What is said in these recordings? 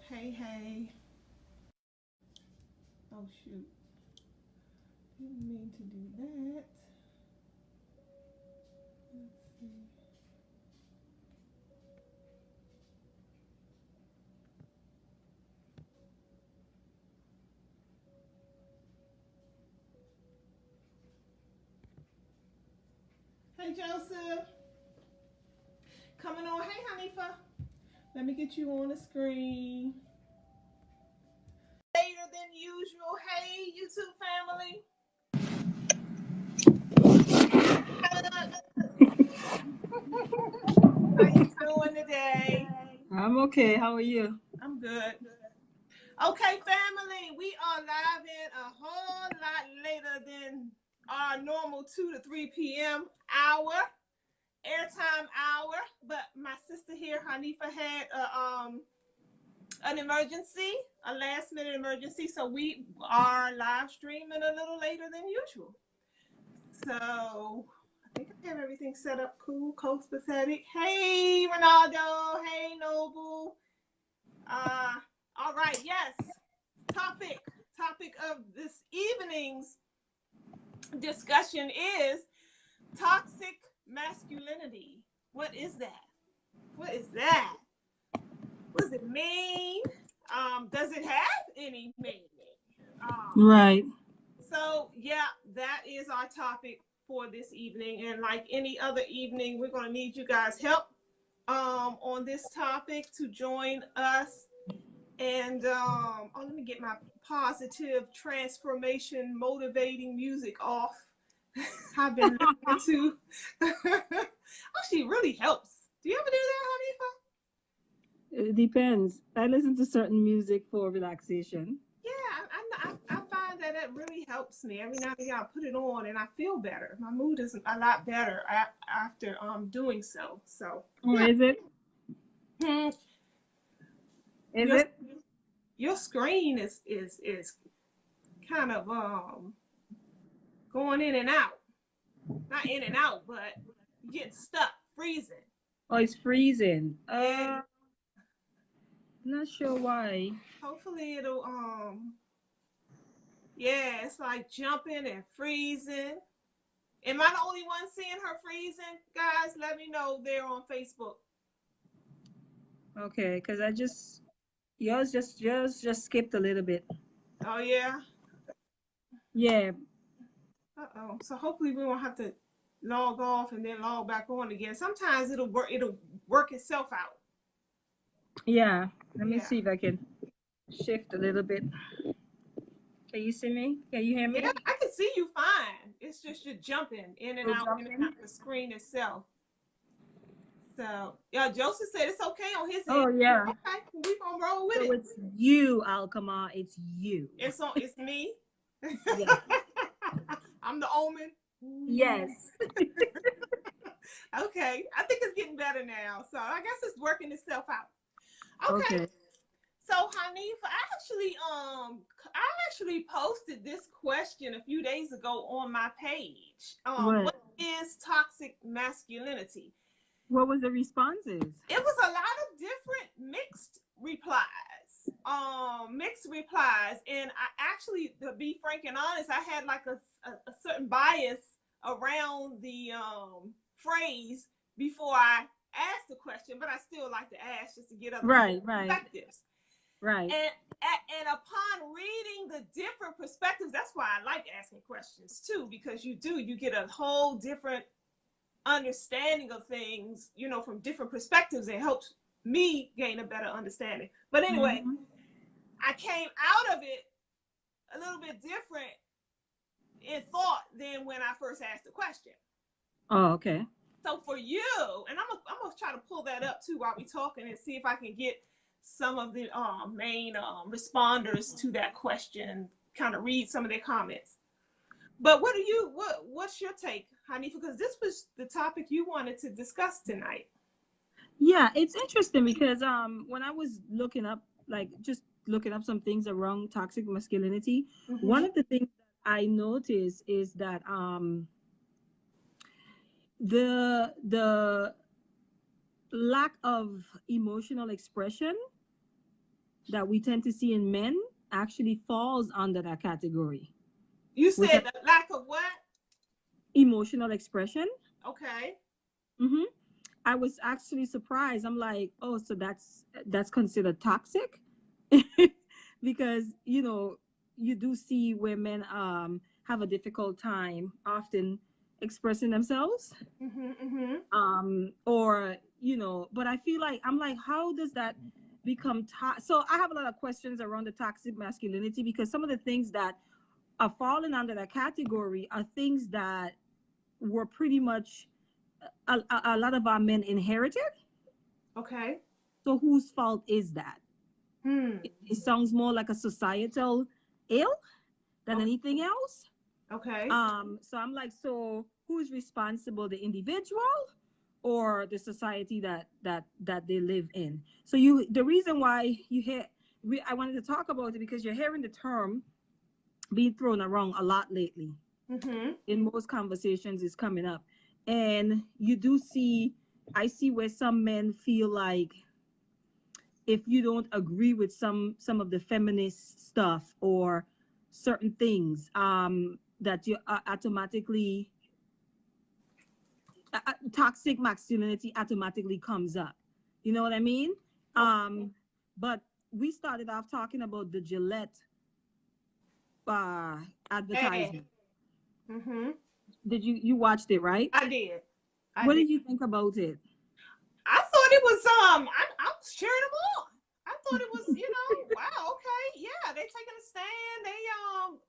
Hey, hey. Oh, shoot. Didn't mean to do that. Let's see. Hey, Joseph. Coming on. Hey, Hanifa. Let me get you on the screen. Later than usual. Hey, YouTube family. How you doing today? I'm okay. How are you? I'm good. Okay, family, we are live in a whole lot later than our normal 2 to 3 p.m. hour, airtime hour. But my sister here, Hanifa, had an emergency, a last minute emergency. So we are live streaming a little later than usual. So I think I have everything set up cool, copacetic. Hey, Ronaldo. Hey, Noble. Uh, all right, yes. Topic of this evening's discussion is toxic masculinity. What is that? What is that? What does it mean? Does it have any meaning? Um, Right. so yeah, that is our topic for this evening. And like any other evening, we're gonna need you guys' help on this topic to join us. And oh, let me get my positive transformation motivating music off. I've been listening to. Oh, she really helps. Do you ever do that, Hanifa? It depends. I listen to certain music for relaxation. Yeah, I find that it really helps me. Every now and again, I put it on and I feel better. My mood is a lot better after doing so. So Oh, yeah. is it? Hmm. Is Your it? your screen is kind of going in and out. Not in and out, but you get stuck, freezing. Oh, it's freezing. Yeah. Not sure why. Hopefully it'll yeah, it's like jumping and freezing. Am I the only one seeing her freezing? Guys, let me know there on Facebook. Okay, because I just yours just skipped a little bit. Oh yeah. Yeah. Uh-oh. So hopefully we won't have to log off and then log back on again. Sometimes it'll work itself out. Yeah. Let me Yeah. see if I can shift a little bit. Can you see me? Can you hear Yeah, me? I can see you fine. It's just you're jumping Still in and jumping? out the screen itself. So yeah, Joseph said it's okay on his end. Oh yeah. Okay, we gonna roll with So it. it's you, Alkama. It's you. It's me. Yes. I'm the omen. Ooh. Yes. Okay, I think it's getting better now. So I guess it's working itself out. Okay. Okay. So Hanifa, I actually posted this question a few days ago on my page. What? What is toxic masculinity? What was the responses? It was a lot of different mixed replies, and I actually, to be frank and honest, I had like a certain bias around the phrase before I asked the question, but I still like to ask just to get other people's Right, right, perspectives. right. And upon reading the different perspectives, that's why I like asking questions too, because you get a whole different understanding of things, from different perspectives. It helps me gain a better understanding. But anyway, Hmm. I came out of it a little bit different in thought than when I first asked the question. Oh, okay. So for you, and I'm gonna try to pull that up too while we talking and see if I can get some of the main responders to that question, kind of read some of their comments. But what's your take, Hanifa? Because this was the topic you wanted to discuss tonight. Yeah, it's interesting because when I was looking up, like just looking up some things around toxic masculinity, one Mm-hmm. of the things that I noticed is that the lack of emotional expression that we tend to see in men actually falls under that category, You which said the lack of what? emotional expression. Okay. Hmm. I was actually surprised. I'm like, oh, so that's considered toxic, because you do see where men have a difficult time often expressing themselves, Mhm. Mhm. or but I feel like I'm like, how does that become so I have a lot of questions around the toxic masculinity, because some of the things that are falling under that category are things that were pretty much a lot of our men inherited. Okay. So whose fault is that? Hmm. It sounds more like a societal ill than Okay. anything else. Okay. So I'm like, so who's responsible, the individual or the society that they live in? So the reason why you hear I wanted to talk about it because you're hearing the term being thrown around a lot lately. Mhm. In most conversations is coming up. And you do see I see where some men feel like if you don't agree with some of the feminist stuff or certain things, that you automatically toxic masculinity automatically comes up. You know what I mean? Okay. But we started off talking about the Gillette uh Hey. advertisement. Mhm. Did you watched it, right? I did. I What did. did you think about it? I thought it was I was cheering them on. I thought it was, wow, okay. Yeah, they taking a stand.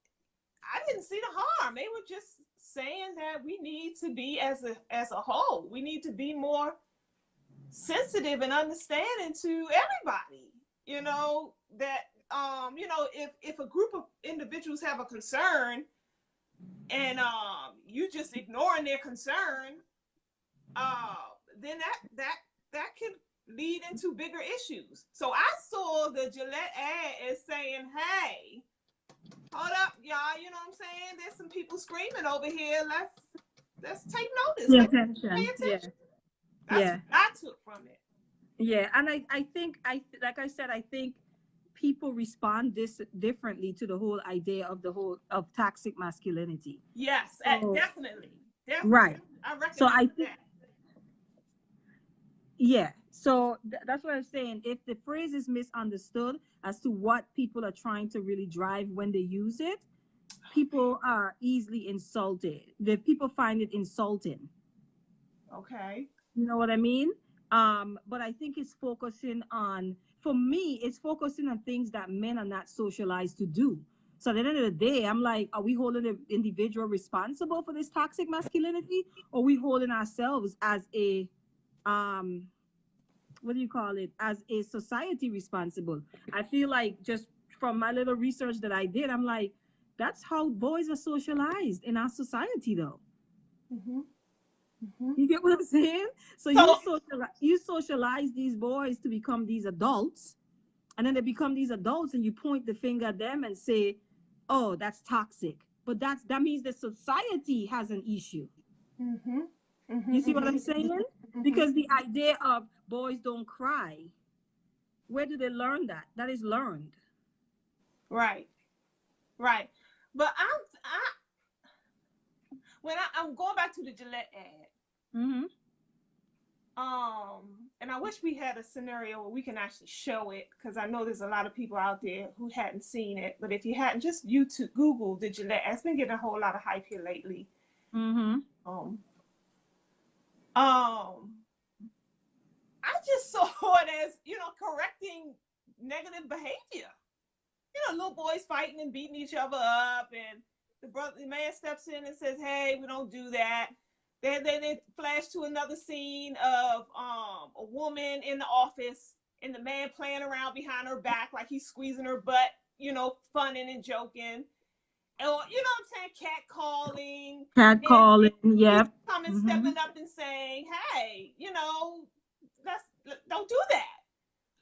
I didn't see the harm. They were just saying that we need to be as a whole. We need to be more sensitive and understanding to everybody. That if a group of individuals have a concern and you just ignoring their concern, uh, then that can lead into bigger issues. So I saw the Gillette ad as saying, "Hey, hold up, y'all. You know what I'm saying? There's some people screaming over here. Let's take notice. The Let's pay attention. Yeah. attention." That's Yeah. what I took from it. Yeah. And I think like I said, I think people respond this differently to the whole idea of the whole of toxic masculinity. Yes, So definitely, definitely. right. I So recognize I think that. yeah. So that's what I'm saying. If the phrase is misunderstood as to what people are trying to really drive when they use it, people are easily insulted. The people find it insulting. Okay. You know what I mean? But I think it's focusing on, for me, it's focusing on things that men are not socialized to do. So at the end of the day, I'm like, are we holding the individual responsible for this toxic masculinity? Or are we holding ourselves as a, um, what do you call it, as a society responsible? I feel like just from my little research that I did, I'm like, that's how boys are socialized in our society, though. Mhm. Mhm. You get what I'm saying? So So you socialize these boys to become these adults, and then they become these adults, and you point the finger at them and say, "Oh, that's toxic." But that means the society has an issue. mhm. You Mhm. see what Mhm. I'm saying? Mhm. Because the idea of boys don't cry, where do they learn that? That is learned. Right. Right. But I'm going back to the Gillette ad. Mm-hmm. And I wish we had a scenario where we can actually show it because I know there's a lot of people out there who hadn't seen it. But if you hadn't, just YouTube, Google the Gillette. It's been getting a whole lot of hype here lately. Mm-hmm. Um, um, I just saw it as correcting negative behavior. Little boys fighting and beating each other up, and the man steps in and says, "Hey, we don't do that." Then they flash to another scene of a woman in the office, and the man playing around behind her back like he's squeezing her butt, funning and joking, or what I'm saying, cat calling, Cat and calling. he's Yep. coming Mm-hmm. stepping up and saying, "Hey, let's don't do that."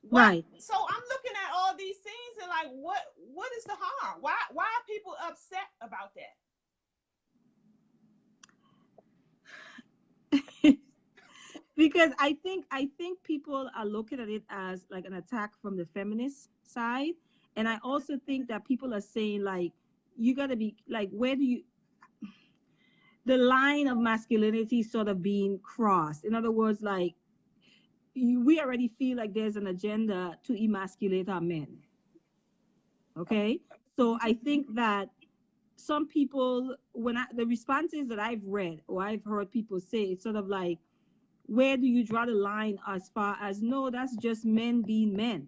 What? Right. So I'm looking at all these things and like, what is the harm? Why are people upset about that? Because I think people are looking at it as like an attack from the feminist side, and I also think that people are saying like you got to be like, where do you, the line of masculinity sort of being crossed? In other words, like we already feel like there's an agenda to emasculate our men. Okay, so I think that some people, when the responses that I've read or I've heard people say, it's sort of like, where do you draw the line as far as, no, that's just men being men?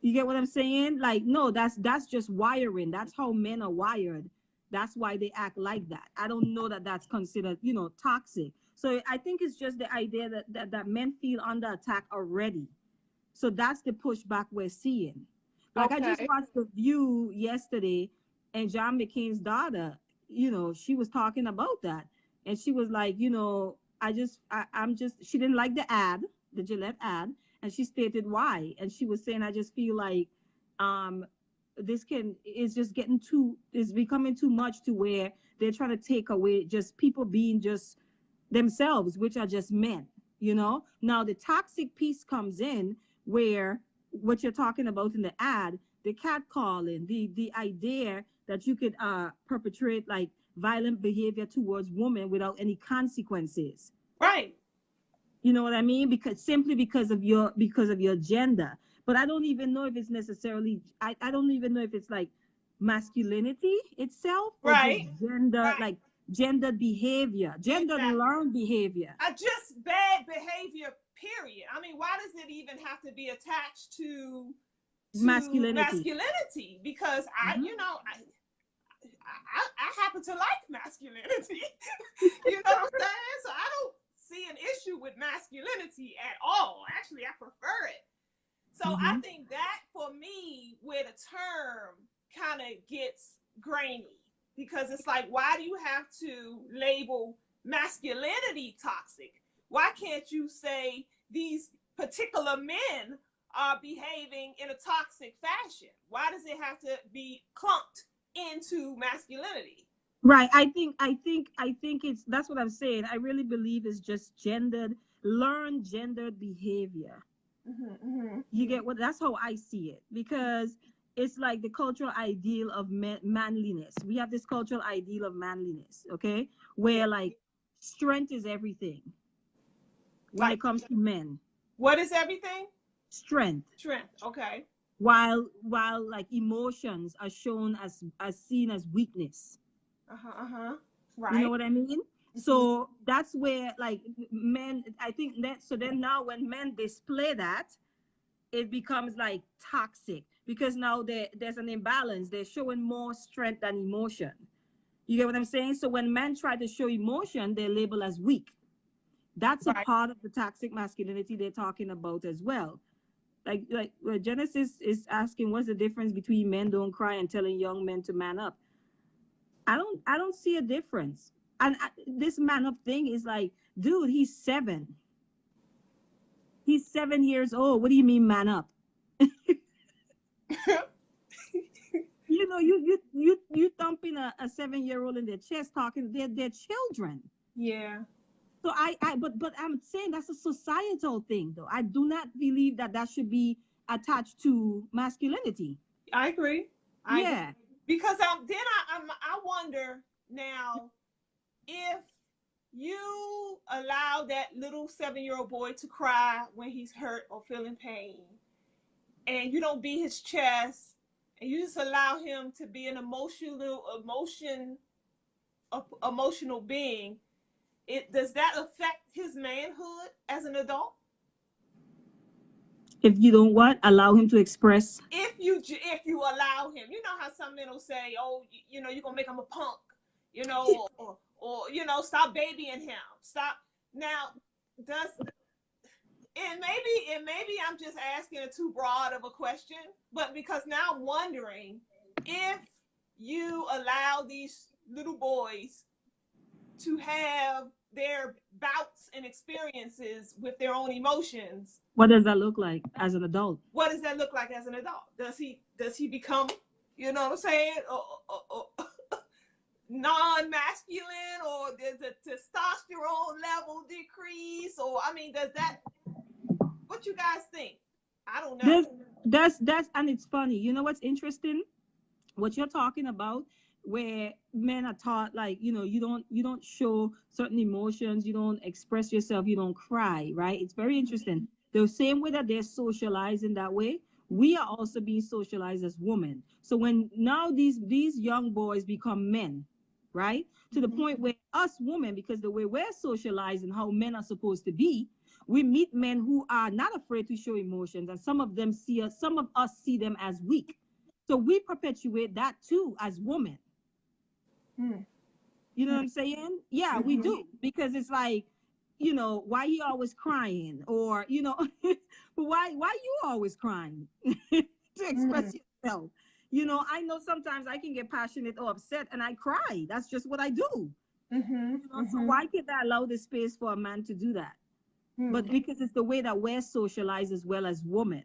You get what I'm saying? Like, no, that's just wiring. That's how men are wired. That's why they act like that. I don't know that that's considered, toxic. So I think it's just the idea that men feel under attack already. So that's the pushback we're seeing. Like I just Okay. watched the View yesterday, and John McCain's daughter, she was talking about that, and she was like, I'm just, she didn't like the ad, the Gillette ad, and she stated why, and she was saying, I just feel like, um, this is just is becoming too much to where they're trying to take away just people being just themselves, which are just men. Now the toxic piece comes in where what you're talking about in the ad, the catcalling, the idea that you could perpetrate like violent behavior towards women without any consequences. Right. You know what I mean? Because simply because of your gender. But I don't even know if it's necessarily, I don't even know if it's like masculinity itself or just Right. gender, Right. like gendered behavior, gendered Exactly. learned behavior. Just bad behavior, period. I mean, why does it even have to be attached to Masculinity. masculinity? Because I, Mhm. you know, I happen to like masculinity. You know what I'm saying? So I don't see an issue with masculinity at all. Actually, I prefer it. So I Mhm. think that for me, where the term kind of gets grainy, because it's like, why do you have to label masculinity toxic? Why can't you say these particular men are behaving in a toxic fashion? Why does it have to be clumped into masculinity? Right. I think it's, that's what I'm saying. I really believe it's just learned gendered behavior. Mm-hmm, mm-hmm. You get what? That's how I see it, because it's like the cultural ideal of manliness. We have this cultural ideal of manliness, okay, Yeah. where like strength is everything when Like, it comes to men. what is everything? Strength. Strength. Okay. While like emotions are shown as seen as weakness. Uh huh. Uh huh. You know Right. what I mean? Mm-hmm. So that's where like men, I think that, so then now when men display that, it becomes like toxic, because now there's an imbalance. They're showing more strength than emotion. You get what I'm saying? So when men try to show emotion, they're labeled as weak. That's a Right. part of the toxic masculinity they're talking about as well. Like Genesis is asking, what's the difference between men don't cry and telling young men to man up? I don't see a difference. And this man up thing is like, dude, he's 7. He's 7 years old. What do you mean man up? You thumping a 7 year old in their chest, talking, they're children. Yeah. So but I'm saying that's a societal thing, though. I do not believe that should be attached to masculinity. I agree. I agree. Yeah. Because then I wonder now, if you allow that little 7-year-old boy to cry when he's hurt or feeling pain, and you don't beat his chest, and you just allow him to be an emotional being, it does that affect his manhood as an adult? If you don't what allow him to express. If you allow him, you know how some men will say, "Oh, you're gonna make him a punk," or stop babying him, stop. Now, does and maybe I'm just asking a too broad of a question, but because now I'm wondering, if you allow these little boys to have their bouts and experiences with their own emotions, What does that look like as an adult? what does that look like as an adult? Does he become, you know what I'm saying? Or non-masculine, or does the testosterone level decrease, or I mean, does that, what you guys think? I don't There's know. that's and it's funny. You know what's interesting? What you're talking about, where men are taught, like, you don't show certain emotions, you don't express yourself, you don't cry, right? It's very interesting. The same way that they're socialized in that way, we are also being socialized as women. So when now these young boys become men, right, to the Mhm. point where us women, because the way we're socialized and how men are supposed to be, we meet men who are not afraid to show emotions, and some of us see them as weak, so we perpetuate that too as women. Mm. You know what I'm saying? Yeah, we Mhm. do. Because it's like, why you always crying? Or, but why you always crying to express Mm. yourself? I know sometimes I can get passionate or upset and I cry. That's just what I do. Mhm. So Mhm. why can't I allow the space for a man to do that? But Mm. because it's the way that we're socialized as well as women.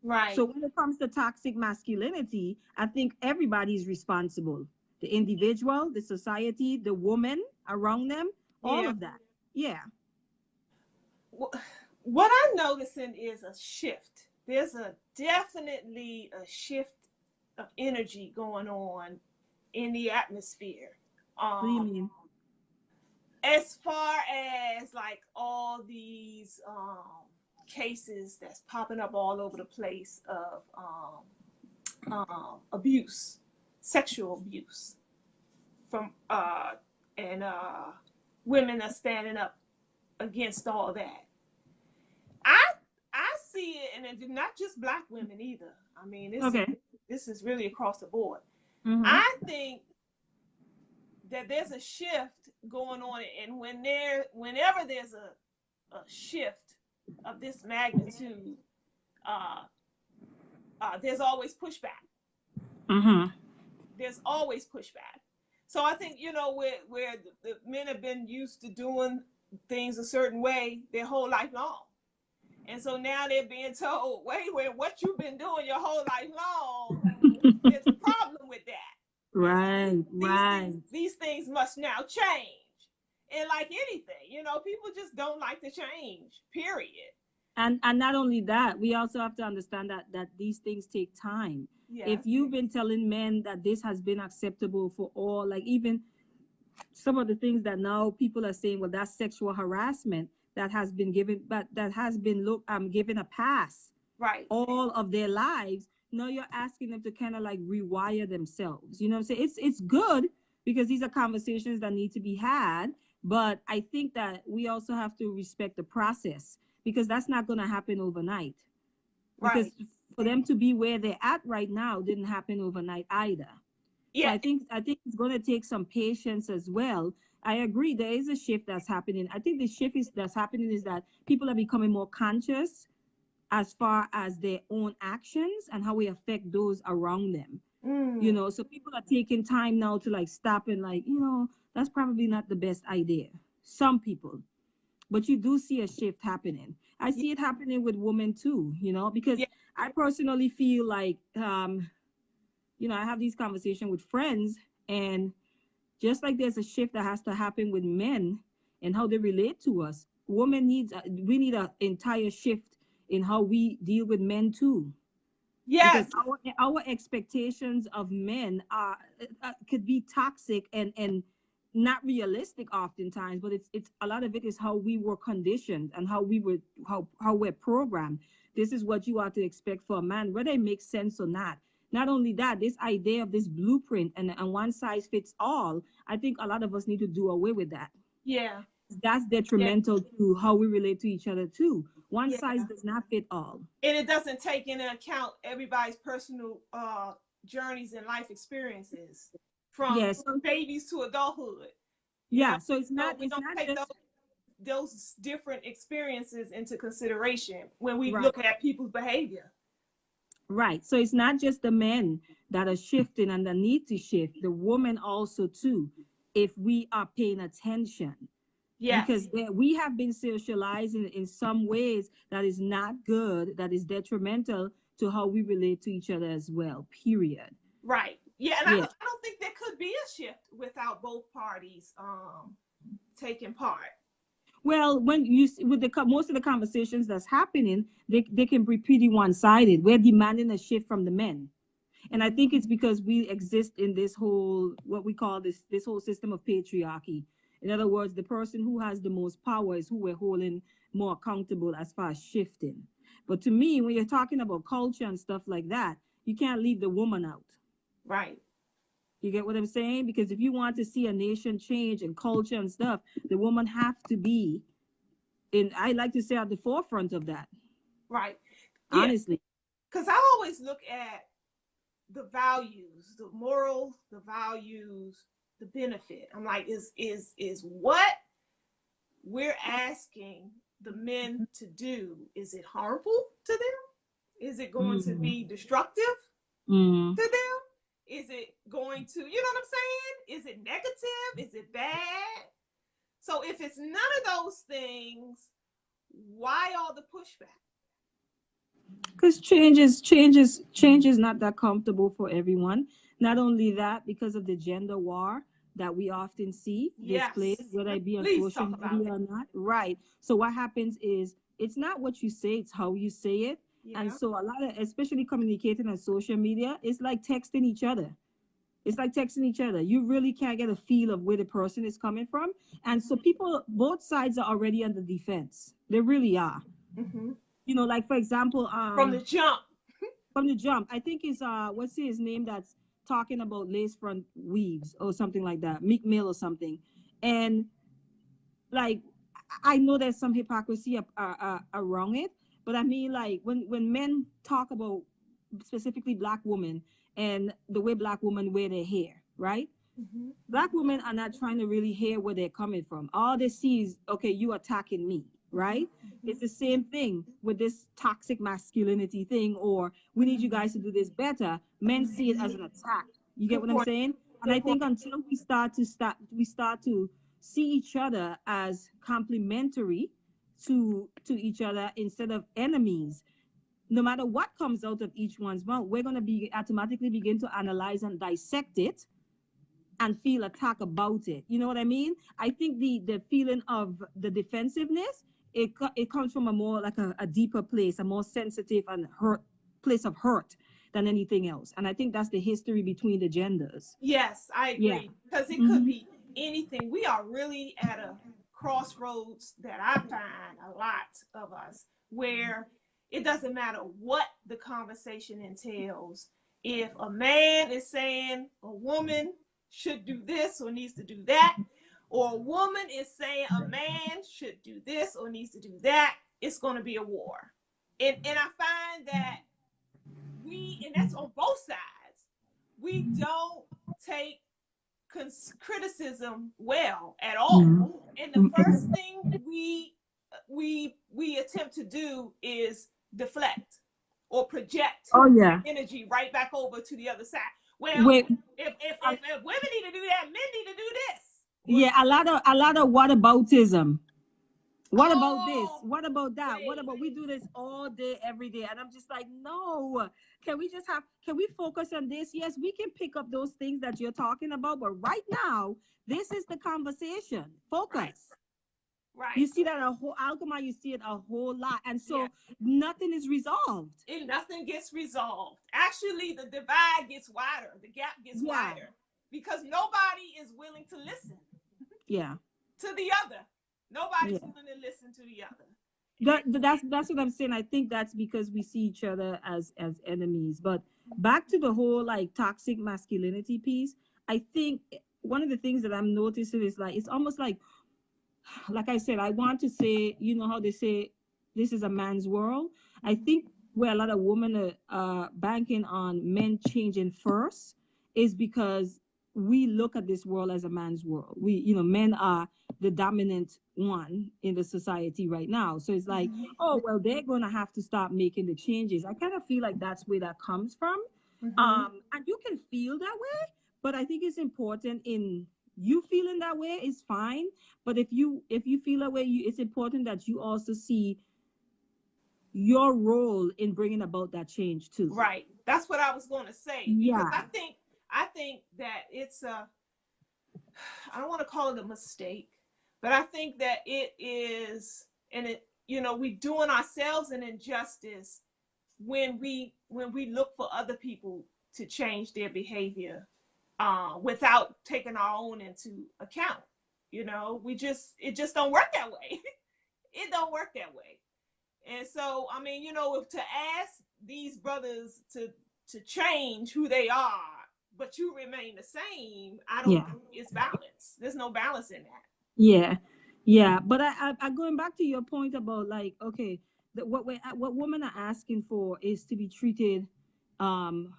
So Right. when it comes to toxic masculinity, I think everybody's responsible. The individual, the society, the woman around them, all Yeah. of that. Yeah. What I'm noticing is a shift. There's a definitely a shift of energy going on in the atmosphere. What do you Um, mean? as far as like all these cases that's popping up all over the place of abuse, sexual abuse from and women are standing up against all that. I I see it, and it's not just black women either. I mean, Okay. this is really across the board. Mm-hmm. I think that there's a shift going on, and whenever there's a shift of this magnitude, uh, there's always pushback. Mm-hmm. There's always pushback. So I think, where the men have been used to doing things a certain way their whole life long. And so now they're being told, wait, what you've been doing your whole life long, there's a problem with that. And so Right, right. these things must now change. And like anything, people just don't like to change, period. And not only that, we also have to understand that these things take time. If Yes. you've been telling men that this has been acceptable for all, like even some of the things that now people are saying, well, that's sexual harassment, that has been given, but that has been given a pass Right. all of their lives. Now you're asking them to kind of like rewire themselves. You know what I'm saying? It's good because these are conversations that need to be had. But I think that we also have to respect the process, because that's not going to happen overnight. Because Right. for them to be where they're at right now didn't happen overnight either. So Yeah. I think it's going to take some patience as well. I agree there is a shift that's happening. I think the shift is that's happening is that people are becoming more conscious as far as their own actions and how we affect those around them. Mm. So people are taking time now to like stop and like, that's probably not the best idea. Some people, but you do see a shift happening. I Yeah. see it happening with women too, because Yeah. I personally feel like, I have these conversations with friends, and just like there's a shift that has to happen with men and how they relate to us, we need an entire shift in how we deal with men too, because Yes. our expectations of men are could be toxic and not realistic oftentimes, but it's a lot of it is how we were conditioned and how we're programmed. This is what you are to expect for a man, whether it makes sense or not. Not only that, this idea of this blueprint and one size fits all, I think a lot of us need to do away with that. Yeah. That's Yeah. detrimental to how we relate to each other too. One size Yeah. does not fit all. And it doesn't take into account everybody's personal journeys and life experiences from Yes. babies to adulthood. You know, Yeah, so so we it's don't not take just those different experiences into consideration when we right, look at people's behavior. right. So it's not just the men that are shifting and that need to shift, the women also too, if we are paying attention. Yes. Because we have been socializing in some ways that is not good, that is detrimental to how we relate to each other as well, period. Right. Yeah, and Yeah. I don't think there could be a shift without both parties taking part. Well, when you with most of the conversations that's happening, they can be pretty one-sided. We're demanding a shift from the men. And I think it's because we exist in this whole, what we call this whole system of patriarchy. In other words, the person who has the most power is who we're holding more accountable as far as shifting. But to me, when you're talking about culture and stuff like that, you can't leave the woman out. Right. You get what I'm saying? Because if you want to see a nation change and culture and stuff, the woman have to be in, I like to say, at the forefront of that. Right. Yeah. Honestly. Because I always look at the values, the morals, the values, the benefit. I'm like, is what we're asking the men to do, is it harmful to them? Is it going to Mm-hmm. be destructive Mm-hmm. to them? Is it going to, you know what I'm saying? Is it negative? Is it bad? So if it's none of those things, why all the pushback? Because change is not that comfortable for everyone. Not only that, because of the gender war that we often see Yes. displayed, whether it be on Please social talk about media it. or not. Right. So what happens is it's not what you say, it's how you say it. And Yeah. so a lot of, especially communicating on social media, it's like texting each other. It's like texting each other. You really can't get a feel of where the person is coming from. And so people, both sides are already on the defense. They really are. Mm-hmm. Like for example, From the jump. from the jump. I think it's what's his name that's talking about lace front weaves or something like that, Meek Mill or something. And like I know there's some hypocrisy around it, but I mean like when men talk about specifically black women and the way black women wear their hair, right? Mm-hmm. Black women are not trying to really hear where they're coming from. All they see is, okay, you attacking me, Mm-hmm. right? Mm-hmm. It's the same thing with this toxic masculinity thing, or we need you guys to do this better. Men see it as an attack. You get Good what I'm point. saying? And I Good point. think until we start to see each other as complementary to each other instead of enemies, no matter what comes out of each one's mouth, we're gonna be automatically begin to analyze and dissect it and feel attack about it. You know what I mean? I think the feeling of the defensiveness, it comes from a more like a deeper place, a more sensitive and hurt place of hurt than anything else. And I think that's the history between the genders. Yes, I Yeah. agree. Because it could Hmm. be anything. We are really at a crossroads that I find a lot of us where it doesn't matter what the conversation entails. If a man is saying a woman should do this or needs to do that, or a woman is saying a man should do this or needs to do that, it's going to be a war. And I find that and that's on both sides, we don't take criticism well at all. And the first thing we attempt to do is deflect or project Oh yeah. energy right back over to the other side. Well, Wait. if women need to do that, men need to do this. Well, Yeah, a lot of whataboutism. What about this? oh, What about that? What wait. about we do this all day, every day? And I'm just like, no. Can we focus on this? Yes, we can pick up those things that you're talking about, but right now, this is the conversation. Right, Focus. right. You see that a whole Alchemy, you see it a whole lot. And Yeah. so nothing is resolved. And nothing gets resolved. Actually, the divide gets wider, the gap gets Yeah. wider because nobody is willing to listen Yeah. to the other. Nobody's Yeah. willing to listen to the other. And That's what I'm saying. I think that's because we see each other as enemies. But back to the whole like toxic masculinity piece, I think one of the things that I'm noticing is like it's almost like I said, I want to say, you know how they say this is a man's world. I think where a lot of women are banking on men changing first is because we look at this world as a man's world. Men are the dominant one in the society right now. So it's like, oh well, they're gonna have to start making the changes. I kind of feel like that's where that comes from. mm-hmm. And you can feel that way, but I think it's important in you feeling that way is fine, but if you feel that way, it's important that you also see your role in bringing about that change too. Right. That's what I was going to say because Yeah. I think that it's a, I don't want to call it a mistake, but I think that it is, and it, we doing ourselves an injustice when we look for other people to change their behavior, without taking our own into account. It just don't work that way. It don't work that way. And so, I mean, if to ask these brothers to change who they are, but you remain the same, I don't Yeah. think it's balance. There's no balance in that. Yeah, yeah, but I going back to your point about like, okay, what women are asking for is to be treated, um,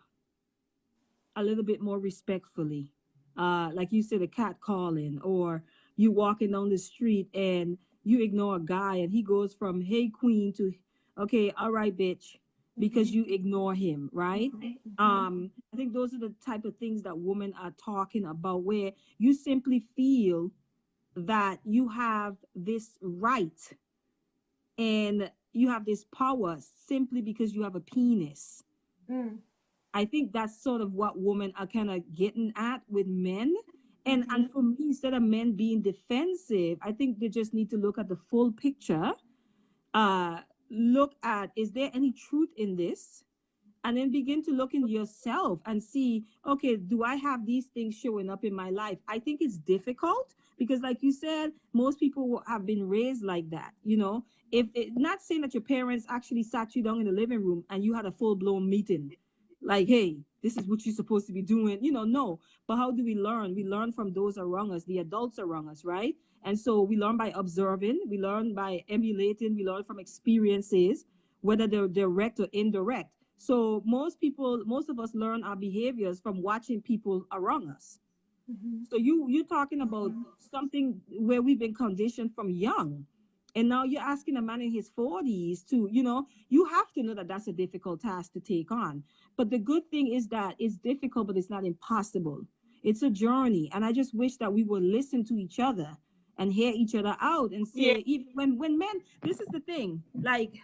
a little bit more respectfully. Like you said, a cat calling, or you walking down the street and you ignore a guy and he goes from "Hey Queen" to "Okay, all right, bitch," because Mm-hmm. you ignore him, right? Mm-hmm. I think those are the type of things that women are talking about, where you simply feel that you have this right and you have this power simply because you have a penis. Mm-hmm. I think that's sort of what women are kind of getting at with men. And Mm-hmm. for me, instead of men being defensive, I think they just need to look at the full picture. Uh, Look at, is there any truth in this? And then begin to look in yourself and see, okay, do I have these things showing up in my life? I think it's difficult because, like you said, most people have been raised like that. If not saying that your parents actually sat you down in the living room and you had a full-blown meeting, like, hey, this is what you're supposed to be doing, no. But how do we learn? We learn from those around us, the adults around us, right? And so we learn by observing, we learn by emulating, we learn from experiences, whether they're direct or indirect. So most of us learn our behaviors from watching people around us. Mm-hmm. So you're talking about something where we've been conditioned from young, and now you're asking a man in his 40s to, you have to know that that's a difficult task to take on. But the good thing is that it's difficult, but it's not impossible. It's a journey, and I just wish that we would listen to each other and hear each other out and Yeah. say, even when men, this is the thing, like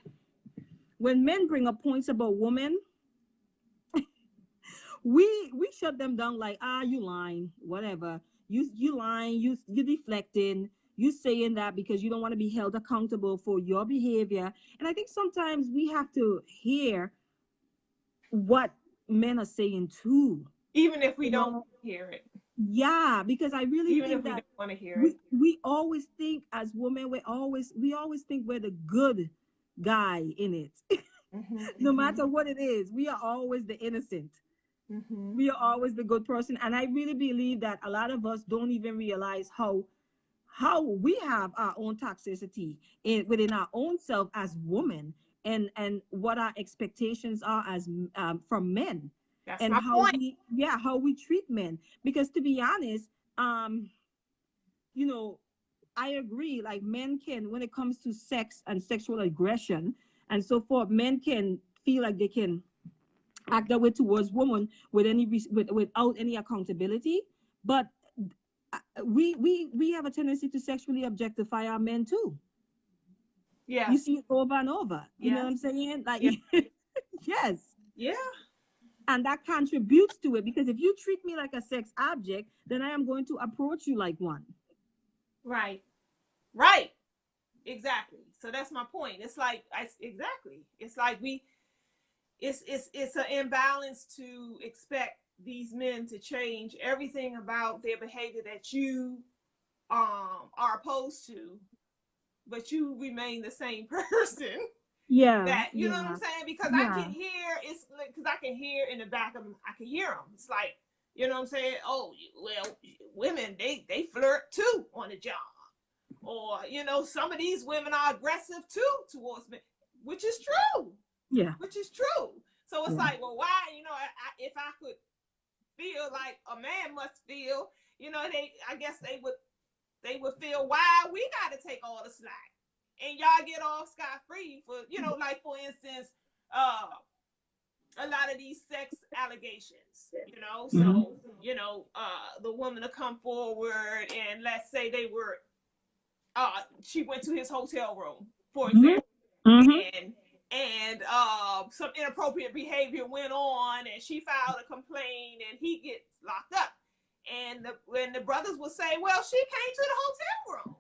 when men bring up points about women, we shut them down like, you lying, whatever, you lying, you deflecting, you saying that because you don't want to be held accountable for your behavior. And I think sometimes we have to hear what men are saying too, Even if we you don't know. hear it, Yeah, because I really even if think we that don't want to hear it. we always think as women, we always think we're the good guy in it. Mm-hmm. No Mm-hmm. matter what it is, we are always the innocent. Mm-hmm. We are always the good person. And I really believe that a lot of us don't even realize how we have our own toxicity within our own self as women, and what our expectations are as from men, That's and my how point. we treat men. Because to be honest, um you know I agree, like men can, when it comes to sex and sexual aggression and so forth, men can feel like they can act that way towards women without any accountability. But we have a tendency to sexually objectify our men too. You Yes. see it over and over. You know what Yes. I'm saying? Like, Yeah. yes. Yeah. And that contributes to it, because if you treat me like a sex object, then I am going to approach you like one. Right. Right. Exactly. So that's my point. It's like exactly. It's like it's an imbalance to expect these men to change everything about their behavior that you are opposed to, but you remain the same person. Yeah, That, you know what I'm yeah, saying? Because I yeah. can hear, it's because I can hear in the back of them, I can hear them. It's like, you know what I'm saying? Oh, well, women, they flirt too on the job, or some of these women are aggressive too towards men, which is true, Yeah, which is true. So it's yeah. like, well, why, if I could feel like a man must feel, I guess they would feel, why we got to take all the slack and y'all get off scot free for, like, for instance, uh a lot of these sex allegations, Hmm. so the woman to come forward, and let's say they were she went to his hotel room, for Hmm. example, Hmm. and and some inappropriate behavior went on, and she filed a complaint, and he gets locked up. And when the brothers will say, well, she came to the hotel room.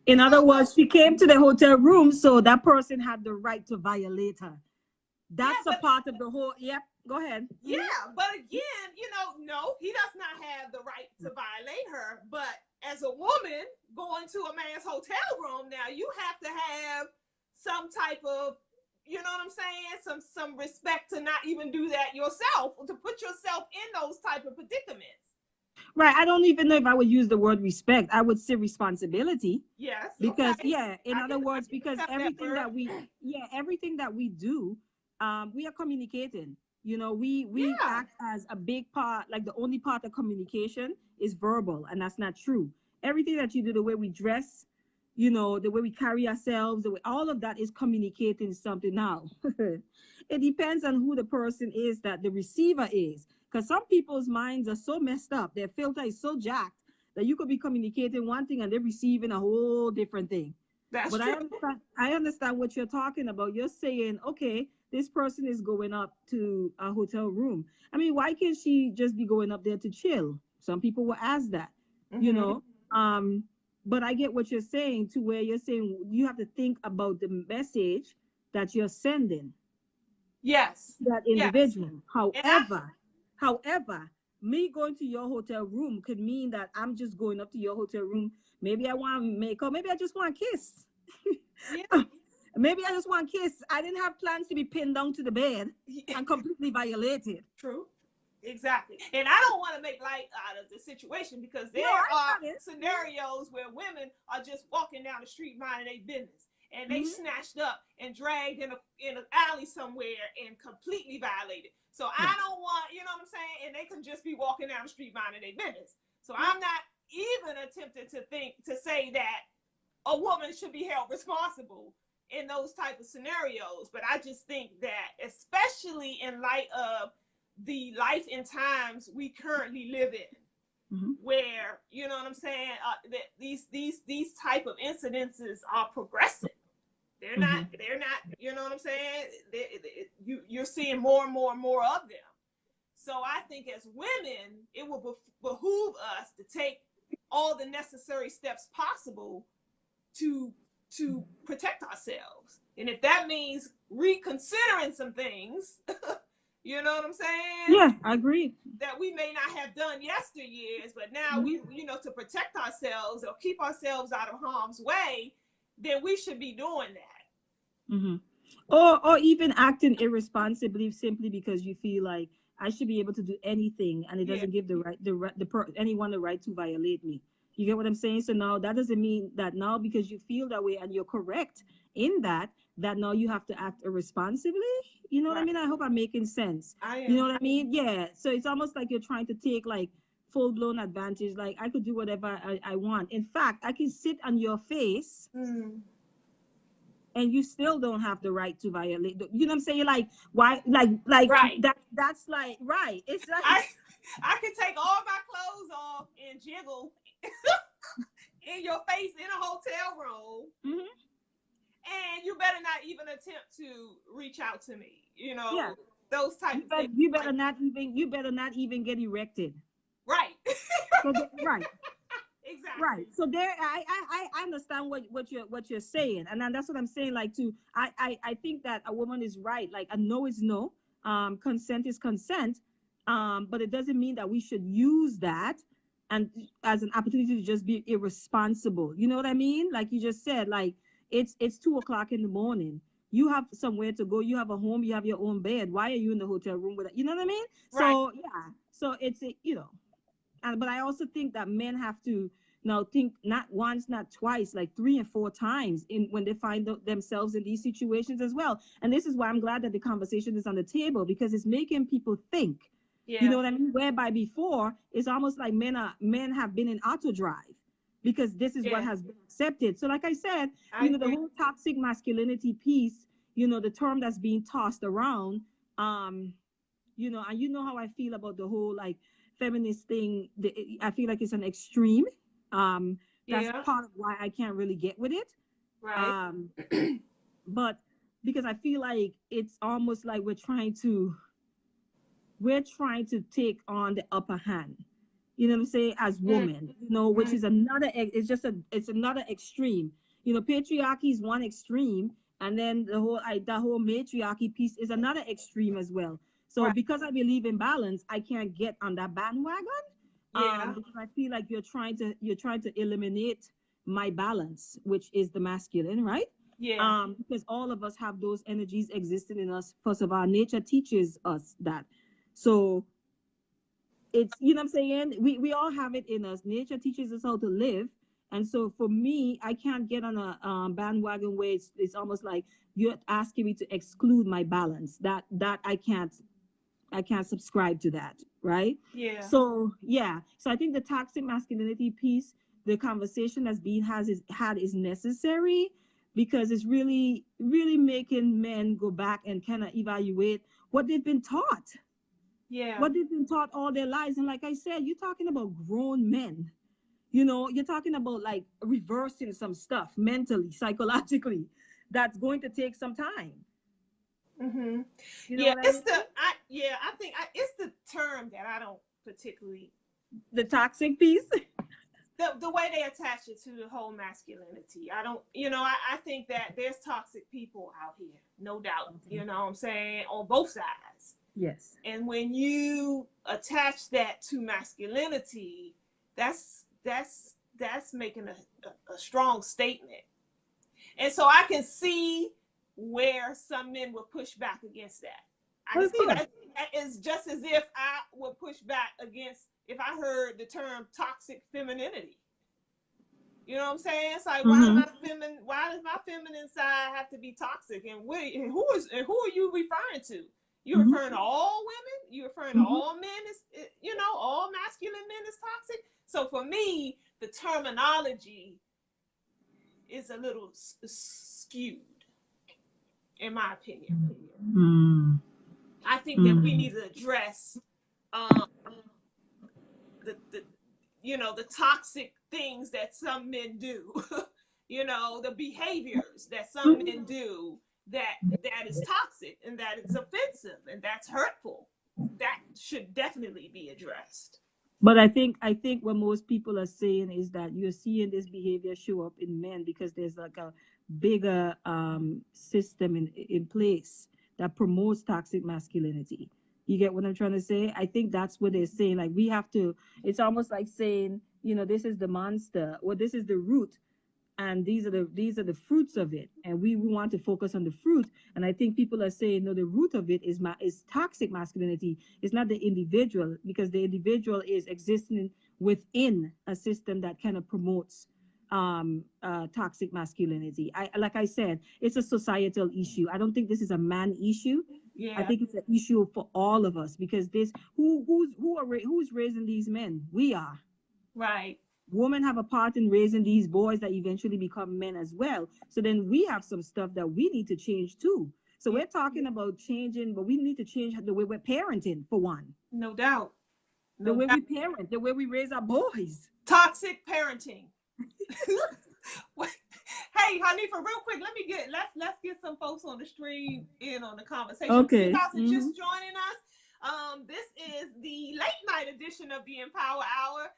In other words, she came to the hotel room, so that person had the right to violate her. That's a part of the whole. Yep. Go ahead. Yeah, but again, no, he does not have the right to violate her. But as a woman going to a man's hotel room, now you have to have some type of, you know what I'm saying, some respect to not even do that yourself, to put yourself in those type of predicaments. Right. I don't even know if I would use the word respect. I would say responsibility. Yes. Because okay. in other words, because everything that we do, we are communicating. We act as a big part, like the only part of communication is verbal, and that's not true. Everything that you do, the way we dress, the way we carry ourselves, all of that is communicating something. Now, it depends on who the person is that the receiver is, because some people's minds are so messed up, their filter is so jacked that you could be communicating one thing and they're receiving a whole different thing. That's but true. I understand what you're talking about. You're saying, okay, this person is going up to a hotel room. I mean, why can't she just be going up there to chill? Some people will ask that, you know. But I get what you're saying, to where you're saying you have to think about the message that you're sending. Yes. That individual. Yes. However, me going to your hotel room could mean that I'm just going up to your hotel room. Maybe I want makeup. Maybe I just want a kiss. Yeah. Maybe I just want a kiss. I didn't have plans to be pinned down to the bed and completely violated. True. Exactly. And I don't want to make light out of the situation, because there are scenarios where women are just walking down the street minding their business, and they snatched up and dragged in an alley somewhere and completely violated. So I don't want, you know what I'm saying? And they can just be walking down the street minding their business. So I'm not even attempting to say that a woman should be held responsible in those type of scenarios. But I just think that, especially in light of the life and times we currently live in, where, you know what I'm saying, that these type of incidences are progressive. They're not, you know what I'm saying? You're seeing more and more and more of them. So I think as women, it will behoove us to take all the necessary steps possible to protect ourselves. And if that means reconsidering some things, you know what I'm saying? Yeah, I agree. That we may not have done yesteryears, but now we, to protect ourselves or keep ourselves out of harm's way, then we should be doing that. Or even acting irresponsibly simply because you feel like I should be able to do anything, and it doesn't give anyone the right to violate me. You get what I'm saying? So now that doesn't mean that now because you feel that way and you're correct in that now you have to act irresponsibly. You know what I mean? I hope I'm making sense. You know what I mean? Yeah. So it's almost like you're trying to take like full-blown advantage. Like I could do whatever I want. In fact, I can sit on your face and you still don't have the right to violate. You know what I'm saying? Like why? Like right. That's like right. It's like I can take all my clothes off and jiggle in your face in a hotel room, and you better not even attempt to reach out to me. You know, those type of things. You better not even get erected. Right. Right. Exactly. Right. So there, I understand what you're saying, and then that's what I'm saying. Like, I think that a woman is right. Like, a no is no. Consent is consent. But it doesn't mean that we should use that and as an opportunity to just be irresponsible. You know what I mean? Like you just said, like it's 2:00 in the morning. You have somewhere to go. You have a home. You have your own bed. Why are you in the hotel room with it? You know what I mean? Right. So yeah. So it's but I also think that men have to now think not once, not twice, like 3 and 4 times when they find themselves in these situations as well. And this is why I'm glad that the conversation is on the table, because it's making people think. Yeah. You know what I mean? Whereby before it's almost like men have been in auto drive because this is what has been accepted. So like I said, the whole toxic masculinity piece, the term that's being tossed around, and how I feel about the whole like feminist thing. I feel like it's an extreme. That's part of why I can't really get with it. Right. But because I feel like it's almost like we're trying to take on the upper hand. You know what I'm saying? As Mm, women, which is it's another extreme. Patriarchy is one extreme, and then the whole matriarchy piece is another extreme as well. So right. because I believe in balance, I can't get on that bandwagon. Yeah. Because I feel like you're trying to eliminate my balance, which is the masculine, right? Yeah. Because all of us have those energies existing in us. First of all, nature teaches us that. So it's, what I'm saying, we all have it in us. Nature teaches us how to live. And so for me, I can't get on a bandwagon where it's almost like you're asking me to exclude my balance. That I can't subscribe to that, right? Yeah. So yeah, so I think the toxic masculinity piece, the conversation that's being had is necessary, because it's really really making men go back and kind of evaluate what they've been taught, Yeah. what they've been taught all their lives. And like I said, you're talking about grown men. You're talking about like reversing some stuff mentally, psychologically, that's going to take some time. Hmm. You know Yeah. what I It's mean? the I. Yeah. I think it's the term that I don't particularly, The toxic piece. the way they attach it to the whole masculinity. I don't, I think that there's toxic people out here, no doubt. You know what I'm saying? On both sides. Yes. And when you attach that to masculinity, that's making a strong statement. And so I can see where some men would push back against that. I Well, can of see course. that it's just as if I would push back against if I heard the term toxic femininity. You know what I'm saying? It's like, Mm-hmm. why does my feminine side have to be toxic? And who are you referring to? You're Mm-hmm. referring to all women? You're referring to Mm-hmm. all men all masculine men is toxic? So for me, the terminology is a little skewed, in my opinion. Mm-hmm. I think that we Mm-hmm. need to address um, the the toxic things that some men do. The behaviors that some men do that is toxic and that is offensive and that's hurtful. That should definitely be addressed. But I think what most people are saying is that you're seeing this behavior show up in men because there's like a bigger system in place that promotes toxic masculinity. You get what I'm trying to say? I think that's what they're saying. Like we have to. It's almost like saying, this is the monster, or this is the root, and these are the fruits of it, and we want to focus on the fruit. And I think people are saying, no, the root of it is toxic masculinity. It's not the individual, because the individual is existing within a system that kind of promotes toxic masculinity. I Like I said, it's a societal issue. I don't think this is a man issue. I Yeah, think it's an issue for all of us, because this who's raising these men? We are. right. Women have a part in raising these boys that eventually become men as well. So then we have some stuff that we need to change too. So Yeah, we're talking about changing, but we need to change the way we're parenting, for one. no doubt. The No way doubt. we parent, the way we raise our boys. Toxic parenting. Hey, honey, for real quick, let's get some folks on the stream in on the conversation. If you Okay. guys are Mm-hmm. just joining us, this is the late night edition of the Empower Hour.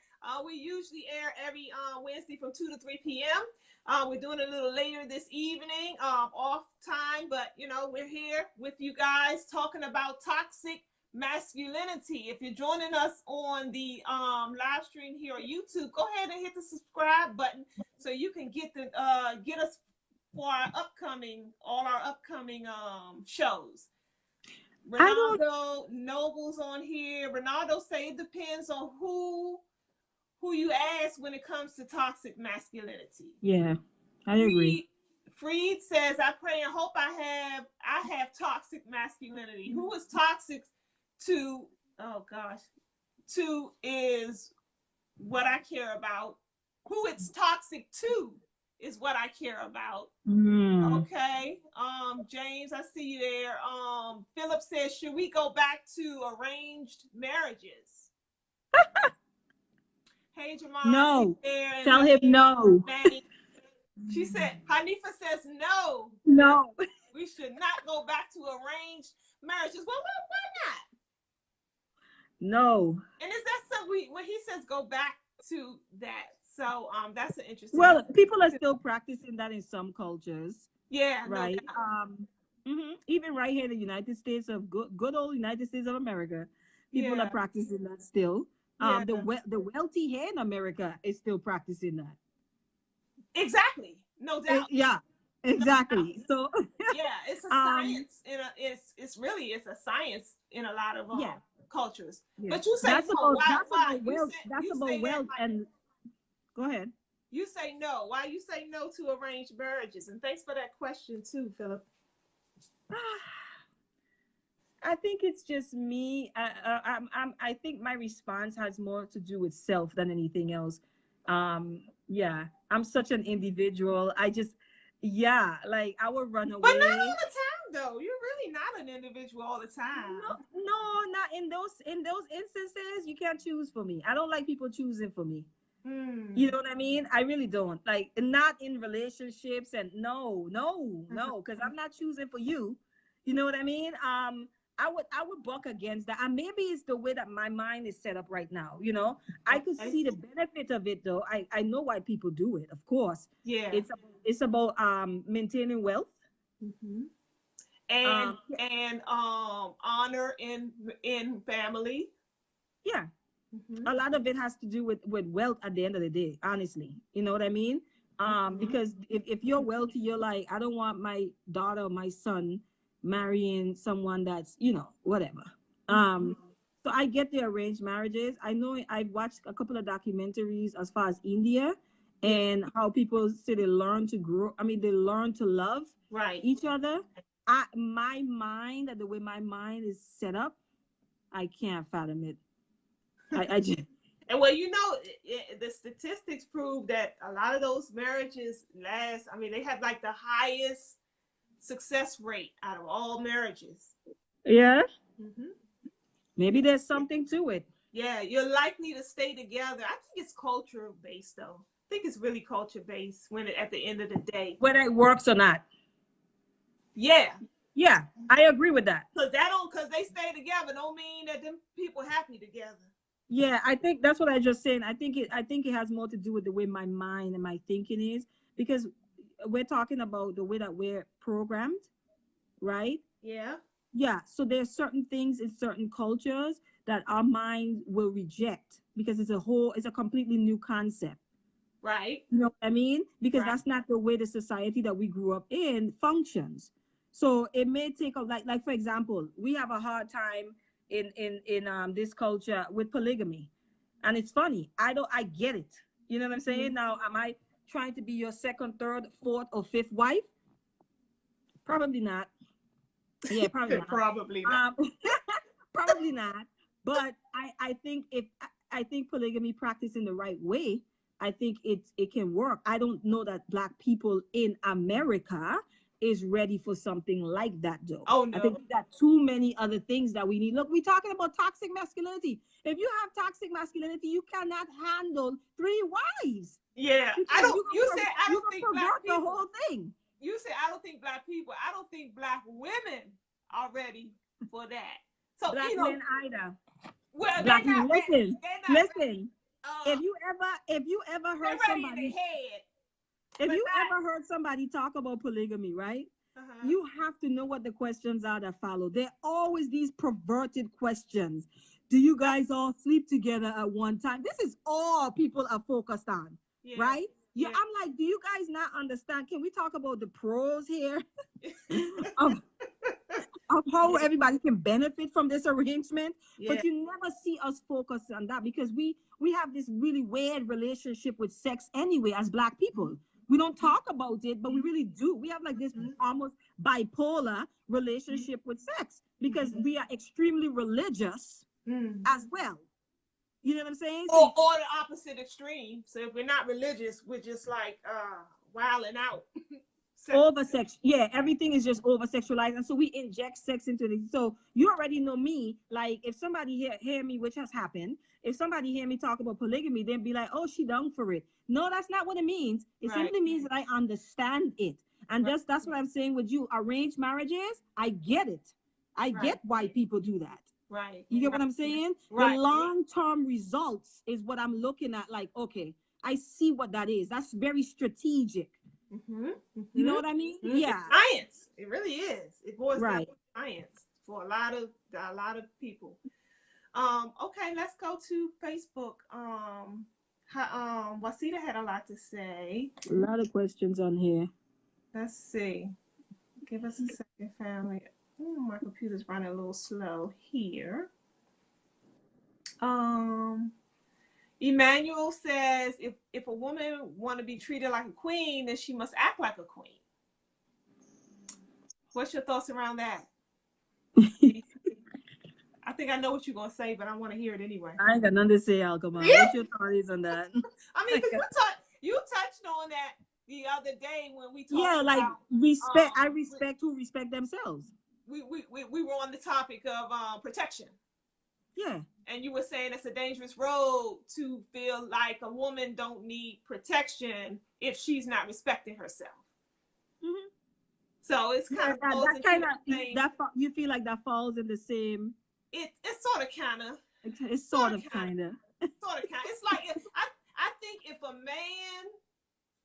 We usually air every Wednesday from 2 to 3 p.m. We're doing a little later this evening, off time, but we're here with you guys talking about toxic masculinity. If you're joining us on the live stream here on YouTube, go ahead and hit the subscribe button so you can get us for all our upcoming shows. I don't. Ronaldo Noble's on here. Ronaldo say it depends on who you ask when it comes to toxic masculinity. Yeah, I agree. Freed says, I pray and hope I have toxic masculinity. Who is toxic to? Oh gosh, to is what I care about. Who it's toxic to is what I care about. Mm. Okay. James, I see you there. Philip says, should we go back to arranged marriages? Hey, Jamon, are you No. there? And Tell him no. Fanny, she said, Hanifa says no. That No. we should not go back to arranged marriages. Well, why not? No. And is that something when he says go back to that? So that's an interesting. Well, people are still practicing that in some cultures, Yeah, no right? doubt. Even right here in the United States of good old United States of America, people are Yeah, practicing that still. yeah, The wealthy here in America is still practicing that. exactly. No doubt. Yeah, No doubt. exactly. So, Yeah, it's a um, science. It's really it's a science in a lot of yeah, cultures. yeah. But you say no. Why? That's Why about wealth. That's you about say that wealth. like And go ahead. you say no? Why you say no to arranged marriages? And thanks for that question too, Philip. I think it's just me. I think my response has more to do with self than anything else. Yeah, I'm such an individual. Yeah, like I would run But not away. all the time, though. You're really not an individual all the No, time. no, not in those instances. You can't choose for me. I don't like people choosing for me. You Hmm. know what I mean? I really don't. Like, not in relationships, and no, no, no, because I'm not choosing for you. You know what I mean? I would buck against that. And maybe it's the way that my mind is set up right now. I could Okay. see the benefit of it though. I know why people do it, of course. Yeah. It's about maintaining wealth. Hmm. And Yeah, honor in family. yeah. Hmm. A lot of it has to do with wealth at the end of the day, honestly. You know what I mean? Hmm. Because if you're wealthy, you're like, I don't want my daughter or my son marrying someone that's, whatever. Hmm. So I get the arranged marriages. I know I've watched a couple of documentaries as far as India Yeah. and how people say they learn to grow. I mean, they learn to love Right. each other. My mind, the way my mind is set up, I can't fathom it. I just, And well, the statistics prove that a lot of those marriages last. I mean, they have like the highest success rate out of all marriages. yeah. Hmm. Maybe there's something to it. Yeah, you're likely to stay together. I think it's cultural based, though. I think it's really culture based at the end of the day. Whether it works or not. Yeah, Yeah, I agree with that. because they stay together don't mean that them people happy together. Yeah, I think that's what I just saying. I think it has more to do with the way my mind and my thinking is, because we're talking about the way that we're programmed, right? Yeah. Yeah, so there's certain things in certain cultures that our mind will reject because it's a completely new concept. Right. You know what I mean? Because Right. that's not the way the society that we grew up in functions. So it may take a like for example, we have a hard time in this culture with polygamy. And it's funny. I get it. You know what I'm saying? Mhm. Now, am I trying to be your second, third, fourth, or fifth wife? Probably not. Yeah, probably not. Probably not. Probably not. But I think polygamy practiced in the right way, I think it can work. I don't know that Black people in America is ready for something like that though. Oh I no. think we got too many other things that we need. Look, we're talking about toxic masculinity. If you have toxic masculinity, you cannot handle three wives. Yeah. You I can don't. you You can said I you don't can think black pervert the people. whole thing. You said I don't think black people. I don't think black women are ready for that. So Black men either. well, Black they're men, not ready. listen, They're not ready. listen. If you ever They're heard ready in somebody their head, if but you not. ever heard somebody talk about polygamy, right? Uh-huh. You have to know what the questions are that follow. There are always these perverted questions. Do you guys all sleep together at one time? This is all people are focused on, Yeah. right? Yeah, Yeah. I'm like, do you guys not understand? Can we talk about the pros here of, of how Yeah. everybody can benefit from this arrangement? Yeah. But you never see us focus on that because we have this really weird relationship with sex anyway as Black people. We don't talk about it, but we really do. We have like this Mhm. almost bipolar relationship with sex because we are extremely religious Mhm. as well. You know what I'm saying? So Or the opposite extreme. So if we're not religious, we're just like wilding out. over sex, yeah, everything is just over sexualized, and so we inject sex into it. So you already know me. Like if somebody hear me, which has happened, if somebody hear me talk about polygamy, then be like, oh, she down for it. No, that's not what it means. It Right. simply means that I understand it. And just that's what I'm saying with you. Arranged marriages, I get it. I Right. get why people do that. Right. You get what I'm saying? The Right. long-term results is what I'm looking at. Like, okay, I see what that is. That's very strategic. Mm-hmm. You know Mm-hmm. what I mean? Mm-hmm. Yeah. It's science. It really is. It boils down Right. to science for a lot of people. Okay, let's go to Facebook. Wasita had a lot to say. A lot of questions on here. Let's see. Give us a second, family. My computer's running a little slow here. Emmanuel says if a woman want to be treated like a queen, then she must act like a queen. What's your thoughts around that? I think I know what you're gonna say, but I want to hear it anyway. I ain't got nothing to say, Alcama. Yeah. What's your thoughts on that? I mean, because you touched on that the other day when we talked Yeah, like about respect. I respect who respect themselves. we were on the topic of protection. Yeah. And you were saying it's a dangerous road to feel like a woman don't need protection if she's not respecting herself. Mm-hmm. So it's kind of that kind of you feel like that falls in the same. It's sort of kind of. It's sort of kind of. Sort of kind. It's like I think if a man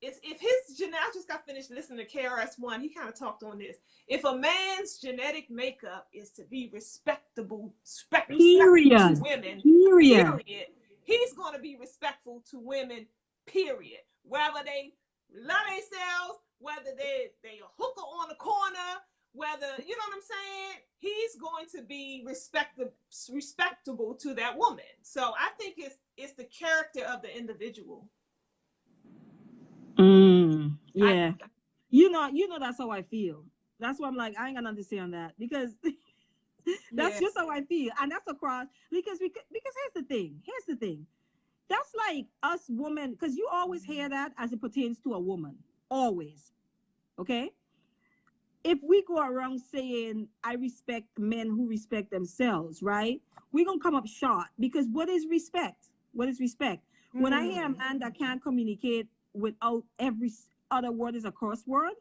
if his genetic, I just got finished listening to KRS-One, he kind of talked on this. If a man's genetic makeup is to be respectable to women, period, he's going to be respectful to women, period. Whether they love themselves, whether they a hooker on the corner, whether, you know what I'm saying, he's going to be respectable to that woman. So I think it's the character of the individual. Yeah. You know that's how I feel. That's why I'm like, I ain't got nothing to say on that, because that's just how I feel. And that's across, because here's the thing. That's like us women, because you always hear that as it pertains to a woman. Always. Okay? If we go around saying, I respect men who respect themselves, right? We're going to come up short, because what is respect? What is respect? When I hear a man that can't communicate without every other word is a curse word,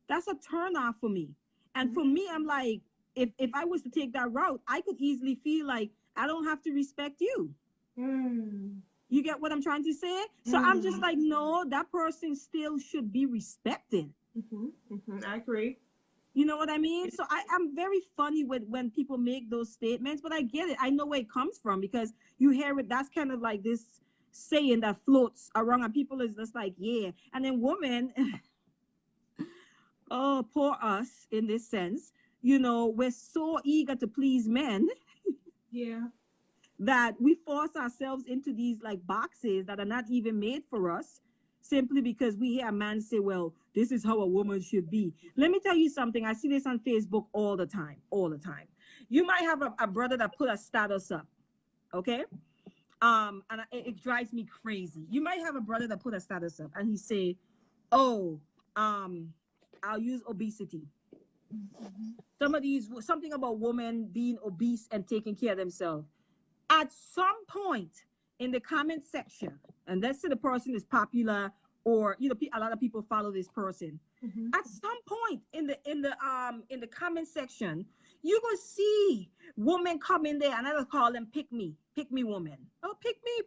that's a turn off for me. And for me, I'm like, if I was to take that route, I could easily feel like I don't have to respect you. You get what I'm trying to say? So I'm just like, no, that person still should be respected. I agree. You know what I mean? So I'm very funny with when people make those statements, but I get it. I know where it comes from, because you hear it. That's kind of like this saying that floats around, and people is just like, yeah. And then women, oh, poor us in this sense. You know, we're so eager to please men. Yeah. That we force ourselves into these like boxes that are not even made for us, simply because we hear a man say, well, this is how a woman should be. Let me tell you something. I see this on Facebook all the time. You might have a brother that put a status up, okay? And it drives me crazy. You might have a brother that put a status up, and he say, oh, I'll use obesity. Something about women being obese and taking care of themselves. At some point in the comment section, and let's say the person is popular, or a lot of people follow this person. At some point in the comment section, you will see women come in there, and I will call them pick me woman. Oh, pick me.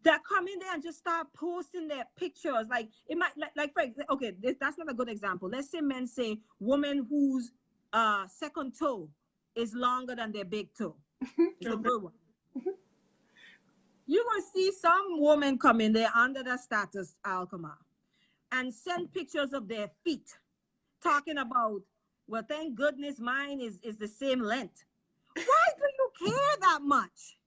That come in there and just start posting their pictures. Like it might like for example, okay, that's not a good example. Let's say men say woman whose second toe is longer than their big toe. It's a good one. You will see some woman come in there under the status Alcama and send pictures of their feet, talking about, well, thank goodness mine is the same length. Why do you care that much?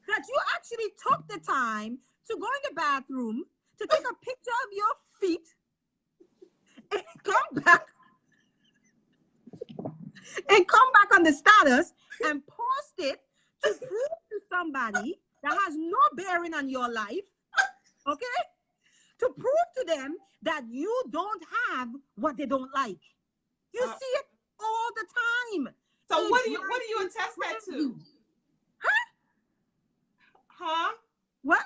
That you actually took the time to go in the bathroom to take a picture of your feet and come back on the status and post it to prove to somebody that has no bearing on your life, okay? To prove to them that you don't have what they don't like. You see it all the time. So what do you attest that to? Huh? What?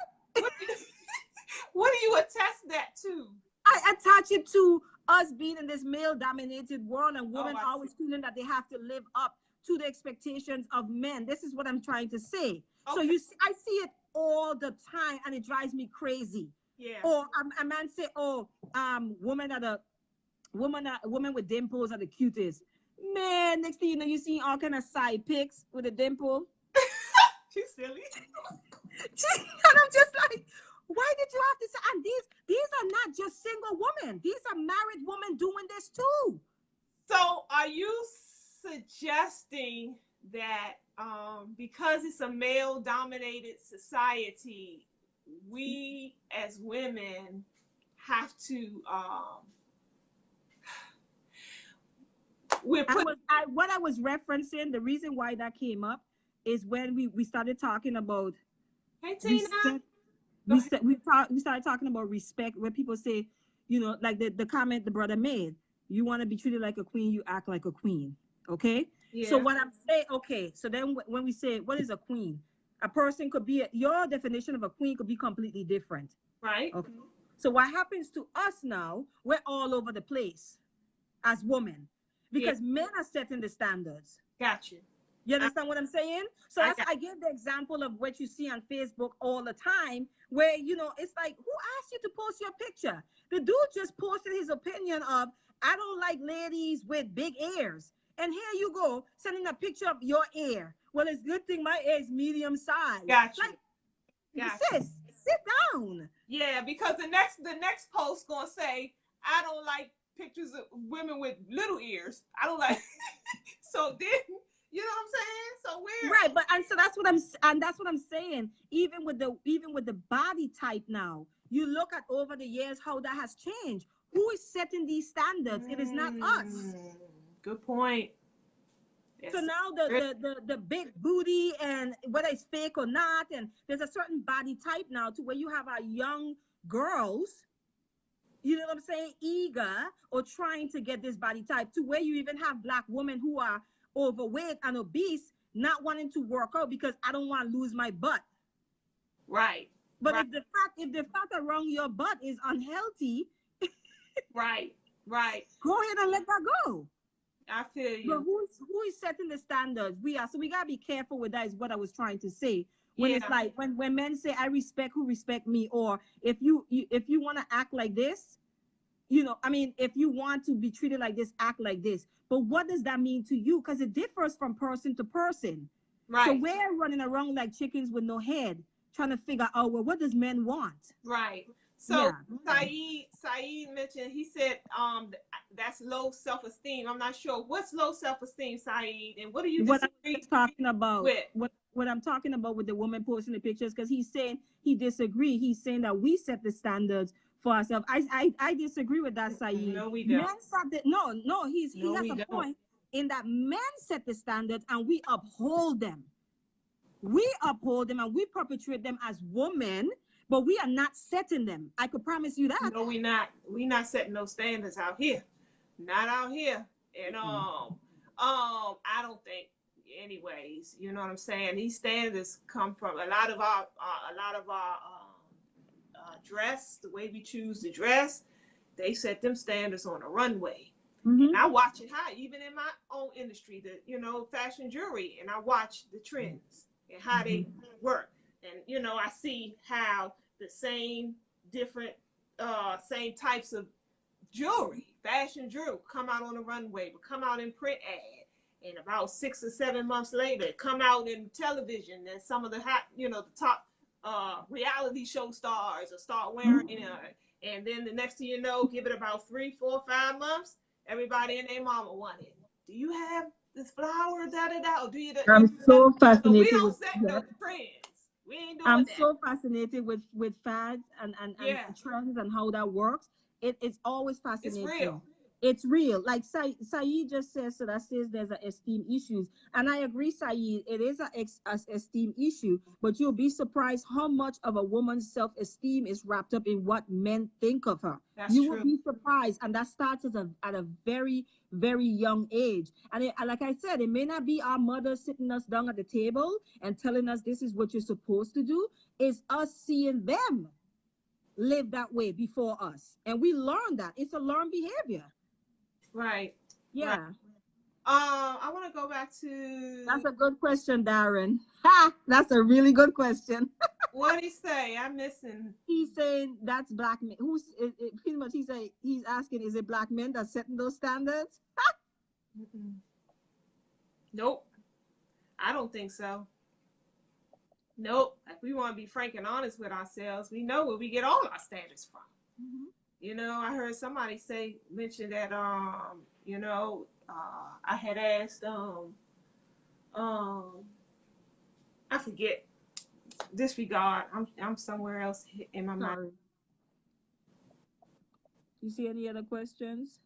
What do you attest that to? I attach attach it to us being in this male-dominated world and women I always feeling that they have to live up to the expectations of men. This is what I'm trying to say. So Okay. I see it all the time, and it drives me crazy. Yeah. Or a man say, "Oh, woman with dimples are the cutest." Man, next thing you know, you see all kind of side pics with a dimple. She's silly. And I'm just like, why did you have to say? And these are not just single women. These are married women doing this too. So, are you suggesting that because it's a male-dominated society, we as women have to we're putting What I was referencing, the reason why that came up is when we started talking about Hey Tina, respect. go ahead. We started talking about respect, where people say, like the comment the brother made, you want to be treated like a queen, you act like a queen. Okay. So Yeah. what I'm saying, okay, so then when we say what is a queen, a person could be your definition of a queen could be completely different. Right. Okay. So what happens to us now, we're all over the place as women Yeah. because men are setting the standards. Got you. You understand what I'm saying? So I got I gave the example of what you see on Facebook all the time, where it's like, who asked you to post your picture? The dude just posted his opinion of, I don't like ladies with big ears. And here you go, sending a picture of your ear. Well, it's a good thing my ear is medium size. got you. Like, Got you. sis, sit down. Yeah, because the next post gonna say, I don't like pictures of women with little ears. I don't like so then you know what I'm saying? So we're Right, but and so that's what I'm saying. Even with the body type now, you look at over the years how that has changed. Who is setting these standards? It is not us. Good point. So Yes. now the big booty, and whether it's fake or not, and there's a certain body type now to where you have our young girls, you know what I'm saying, eager or trying to get this body type, to where you even have black women who are overweight and obese, not wanting to work out because I don't want to lose my butt. Right. But right. if the fat around your butt is unhealthy, Right. Right. go ahead and let that go. I feel you. But who is setting the standards? We are. So we gotta be careful with that. Is what I was trying to say. When Yeah. it's like when men say I respect who respect me, or if you want to act like this, I mean, if you want to be treated like this, act like this. But what does that mean to you? Because it differs from person to person. Right. So we're running around like chickens with no head, trying to figure out, well, what does men want? Right. So Yeah. Saeed mentioned, he said that's low self-esteem. I'm not sure what's low self-esteem, Saeed, and what do you What I'm disagree talking about with? what I'm talking about with the woman posting the pictures, because he's saying he disagree. He's saying that we set the standards for ourselves. I disagree with that, Saeed. No, we Men don't. set the no. He No, has we a don't. point in that men set the standards and we uphold them. We uphold them and we perpetuate them as women, but we are not setting them. I could promise you that. No, we not. We not setting no standards out here. Not out here. And I don't think, anyways. You know what I'm saying? These standards come from a lot of our dress, the way we choose to dress. They set them standards on a runway. Mm-hmm. And I watch it high, even in my own industry, the fashion jewelry, and I watch the trends and how they work. And I see how the same different same types of jewelry, fashion jewelry, come out on the runway, but come out in print ad. And about 6 or 7 months later, come out in television, and some of the the top reality show stars will start wearing it. And then the next thing you know, give it about 3, 4, 5 months, everybody and their mama want it. Do you have this flower? Da da da. Or do you? I'm so So we fascinated don't with set no trends. We ain't doing I'm that. so fascinated with fads and Yeah. trends and how that works. It's always It's fascinating. real. It's real. Like Saeed just says, so that says there's an esteem issues, and I agree, Saeed. It is a esteem issue, but you'll be surprised how much of a woman's self-esteem is wrapped up in what men think of her. That's You true. will be surprised, and that starts at a very very young age. And like I said, it may not be our mother sitting us down at the table and telling us this is what you're supposed to do. It's us seeing them lived that way before us, and we learned that it's a learned behavior. Right. Right. Yeah, I want to go back to that's a good question, Darren. Ha, that's a really good question. what did he say? I'm missing. He's saying that's black men. Pretty much? He's asking, is it black men that's setting those standards? Mm-mm. Nope. I don't think so. Nope. If we want to be frank and honest with ourselves, we know where we get all our standards from. Mm-hmm. You know, I heard somebody mention that I had asked um I forget. Disregard. I'm somewhere else in my mind. Sorry. You see any other questions?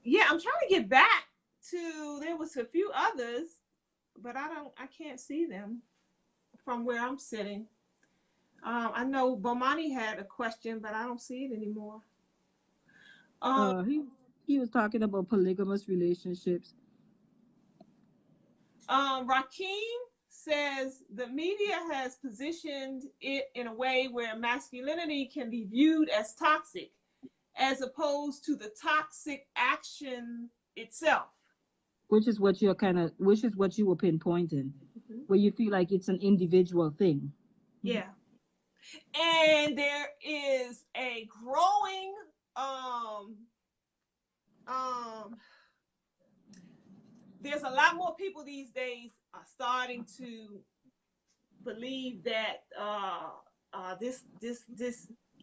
Yeah, I'm trying to get back to there was a few others, but I can't see them from where I'm sitting. I know Bomani had a question, but I don't see it anymore. Um, He was talking about polygamous relationships. Rakeem says the media has positioned it in a way where masculinity can be viewed as toxic, as opposed to the toxic action itself. Which is what you were pinpointing, Mm-hmm. where you feel like it's an individual thing. Yeah. And there is a growing um um there's a lot more people these days are starting to believe that this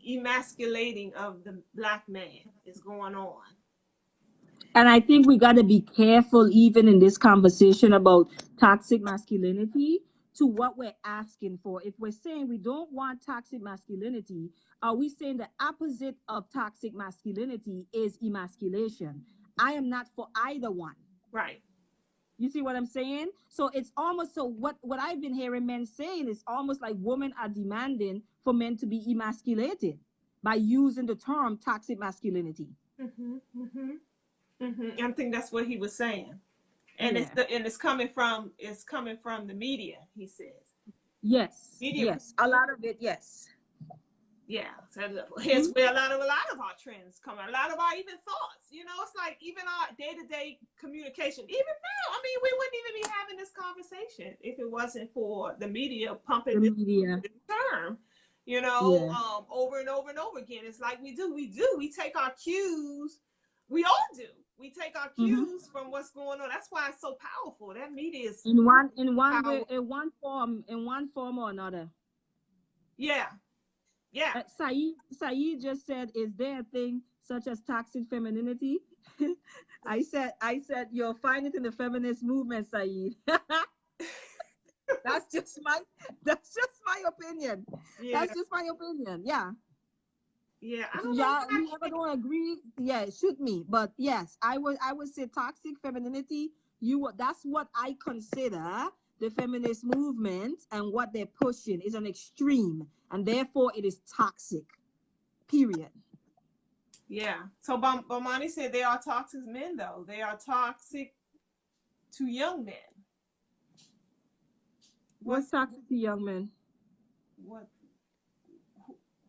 emasculating of the black man is going on. And I think we got to be careful, even in this conversation about toxic masculinity, to what we're asking for. If we're saying we don't want toxic masculinity, are we saying the opposite of toxic masculinity is emasculation? I am not for either one. Right. You see what I'm saying? So it's almost, so what I've been hearing men saying is almost like women are demanding for men to be emasculated by using the term toxic masculinity. Mm-hmm, mm-hmm, mm-hmm. I think that's what he was saying, and Yeah. it's coming from the media. He says Yes. media. Yes. A lot of it. Yes. Yeah, so here's where a lot of our trends come. A lot of our even thoughts. You know, it's like even our day-to-day communication. Even now, I mean, we wouldn't even be having this conversation if it wasn't for the media pumping The this, media. this term. Yeah. Over and over and over again. It's like we take our cues. We all do. We take our Mm-hmm. cues from what's going on. That's why it's so powerful. That media is In one way, powerful. in one form or another. Yeah, yeah. Saeed just said, "Is there a thing such as toxic femininity?" I said, you'll find it in the feminist movement, Saeed. That's just my, that's just my opinion. Yeah, That's just my opinion. Yeah. yeah. I If don't know y'all, why I you ever can't. don't agree, yeah, shoot me. But yes, I would say toxic femininity. That's what I consider the feminist movement, and what they're pushing is an extreme, and therefore it is toxic. Period. Yeah. So Bomani said they are toxic men, though. They are toxic to young men. What's What's toxic to young men? what?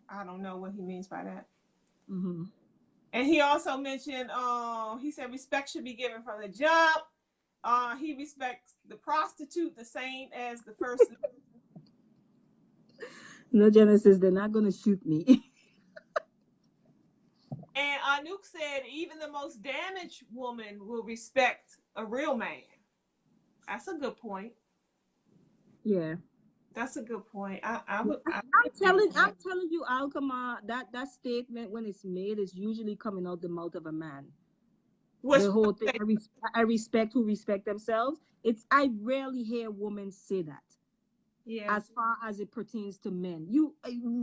I don't know what he means by that. Hmm. And he also mentioned, he said respect should be given from the jump. He respects the prostitute the same as the first. No, Genesis, they're not gonna shoot me. And Anouk said even the most damaged woman will respect a real man. That's a good point. Yeah. That's a good point. I would I'm agree with telling that. I'm telling you, Alkema, that statement when it's made is usually coming out the mouth of a man. Which The whole thing, I respect who respect themselves. I rarely hear women say that. yeah. As far as it pertains to men, you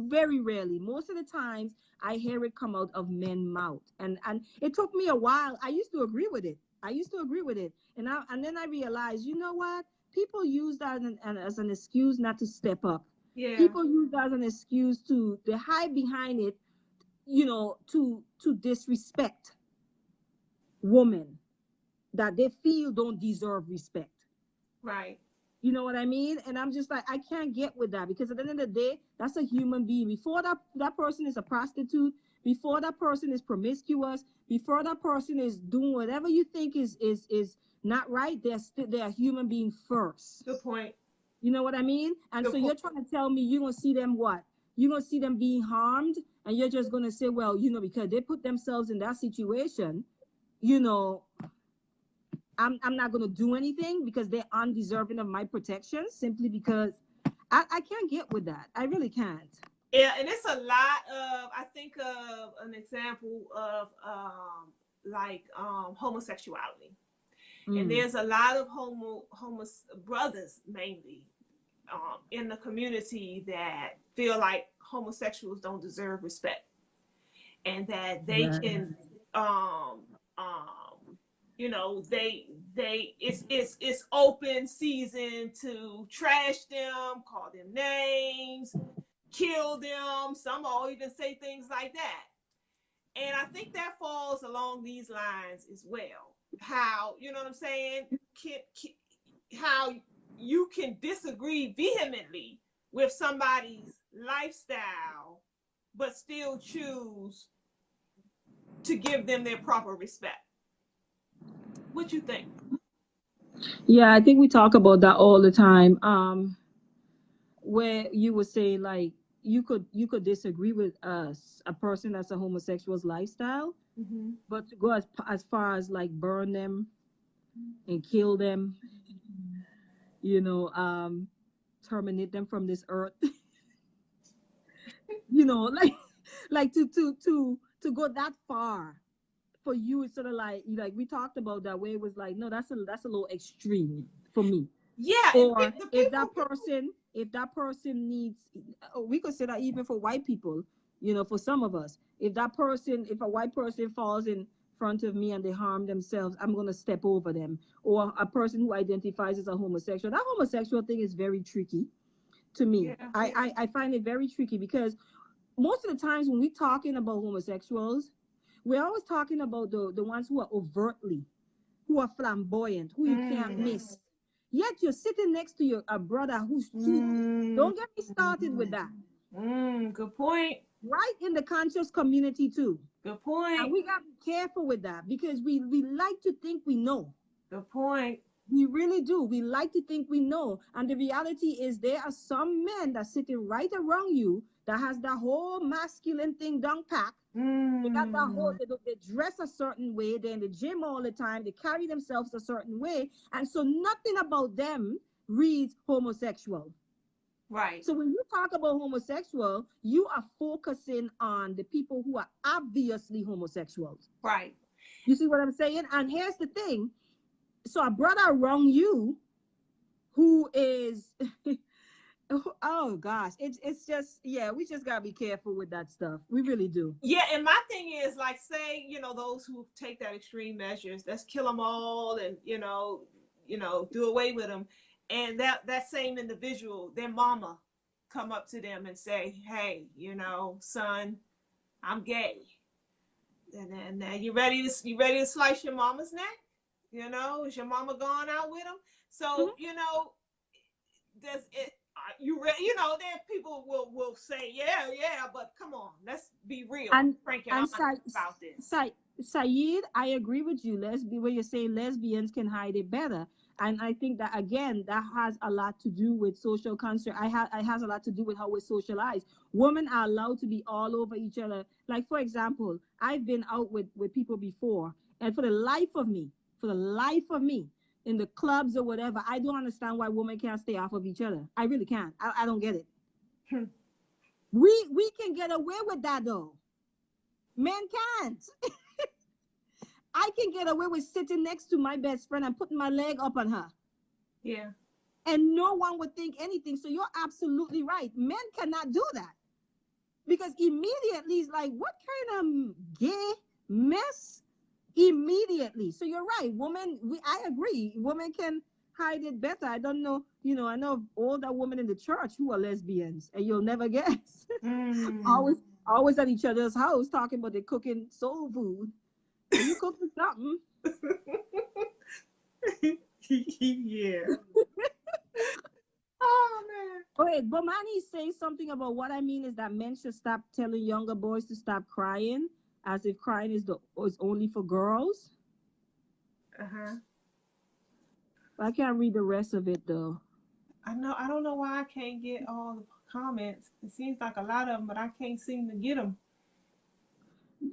very rarely. Most of the times I hear it come out of men's mouth, and it took me a while. I used to agree with it. And then I realized, you know what, people use that as an excuse not to step up. Yeah. People use that as an excuse to they hide behind it, to disrespect women that they feel don't deserve respect. Right. You know what I mean? And I'm just like, I can't get with that, because at the end of the day, that's a human being. Before that person is a prostitute, before that person is promiscuous, before that person is doing whatever you think is not right, they're a human being first. Good point. You know what I mean? And Good so point. you're trying to tell me you're gonna see them what? You're gonna see them being harmed, and you're just gonna say, well, because they put themselves in that situation, you know, I'm not gonna do anything because they're undeserving of my protection, simply because I can't get with that. I really can't. Yeah, and it's a lot of. I think of an example of like homosexuality, and Mm. there's a lot of homo brothers mainly in the community that feel like homosexuals don't deserve respect, and that they Yeah. can um they it's open season to trash them, call them names, kill them. Some will even say things like that. And I think that falls along these lines as well. How, you know what I'm saying? How you can disagree vehemently with somebody's lifestyle, but still choose to give them their proper respect. What you think? Yeah, I think we talk about that all the time. Where you would say like you could disagree with us, a person that's a homosexual's lifestyle, Mm-hmm. but to go as far as like burn them and kill them, you know, terminate them from this earth, like to go that far for you. It's sort of like we talked about that, way it was like, no, that's a little extreme for me. Yeah, and Or the if people. that person needs, we could say that even for white people, for some of us, if a white person falls in front of me and they harm themselves, I'm going to step over them. Or a person who identifies as a homosexual, that homosexual thing is very tricky to me. Yeah, I find it very tricky, because most of the times when we're talking about homosexuals, we're always talking about the ones who are overtly, who are flamboyant, who you can't mm, miss. Yet you're sitting next to your a brother who mm, don't get me started with that. good point. Right, in the conscious community too. Good And point. we gotta be careful with that, because we like to think we know. Good point. We really do. We like to think we know. And the reality is there are some men that sitting right around you that has that whole masculine thing down pack. They got that whole, Mm, they dress a certain way. They're in the gym all the time. They carry themselves a certain way. And so nothing about them reads homosexual. right, So when you talk about homosexual, you are focusing on the people who are obviously homosexuals. right. You see what I'm saying? And here's the thing. So a brother around you who is oh gosh, it's just, yeah, we just gotta be careful with that stuff. We really do. Yeah, and my thing is like, say, those who take that extreme measures, let's kill them all, and do away with them, and that same individual, their mama, come up to them and say, hey, son, I'm gay, and then now you ready to slice your mama's neck? Is your mama gone out with him? So Mhm. does it? Then people will say, yeah, but come on, let's be real, And frank and and honest about this. Saeed, I agree with you. Where you say lesbians can hide it better, and I think that again, that has a lot to do with social construct. It has a lot to do with how we're socialized. Women are allowed to be all over each other. Like for example, I've been out with people before, and for the life of me, in the clubs or whatever, I don't understand why women can't stay off of each other. I really can't. I don't get it. We can get away with that though. Men can't. I can get away with sitting next to my best friend and putting my leg up on her, Yeah. and no one would think anything. So you're absolutely right. Men cannot do that, because immediately it's like, what kind of gay mess? Immediately. So you're right. I agree. Women can hide it better. I don't know. I know older women in the church who are lesbians, and you'll never guess. Mm. always, always at each other's house talking about they cooking soul food. Are you cooking something? Yeah. Okay, but Manny says something about what I mean is that men should stop telling younger boys to stop crying, as if crying is only for girls. Uh-huh. I can't read the rest of it though. I know. I don't know why I can't get all the comments. It seems like a lot of them, but I can't seem to get them.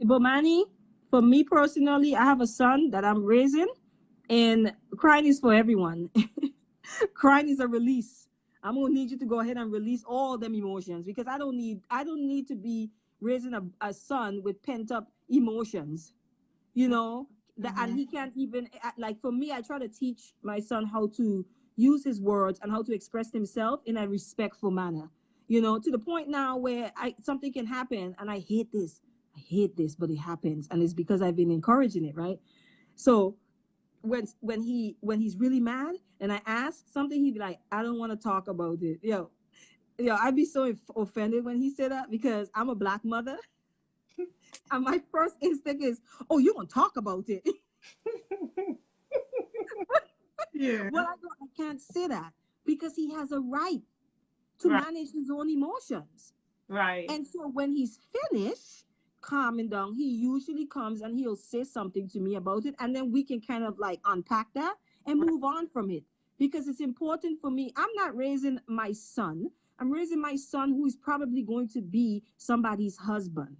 But Manny, for me personally, I have a son that I'm raising, and crying is for everyone. Crying is a release. I'm gonna need you to go ahead and release all them emotions because I don't need to be raising a son with pent up emotions. You know that, and Mm-hmm. he can't even like for me. I try to teach my son how to use his words and how to express himself in a respectful manner. To the point now where I something can happen and I hate this, but it happens, and it's because I've been encouraging it, right? So when he's really mad and I ask something, he'd be like, I don't want to talk about it. I'd be so offended when he said that because I'm a black mother, and my first instinct is, oh, you gonna talk about it. Yeah. Well, I can't say that because he has a right to Right. manage his own emotions. Right. And so when he's finished calming down, he usually comes and he'll say something to me about it. And then we can kind of like unpack that and Right. move on from it. Because it's important for me. I'm not raising my son. I'm raising my son who is probably going to be somebody's husband.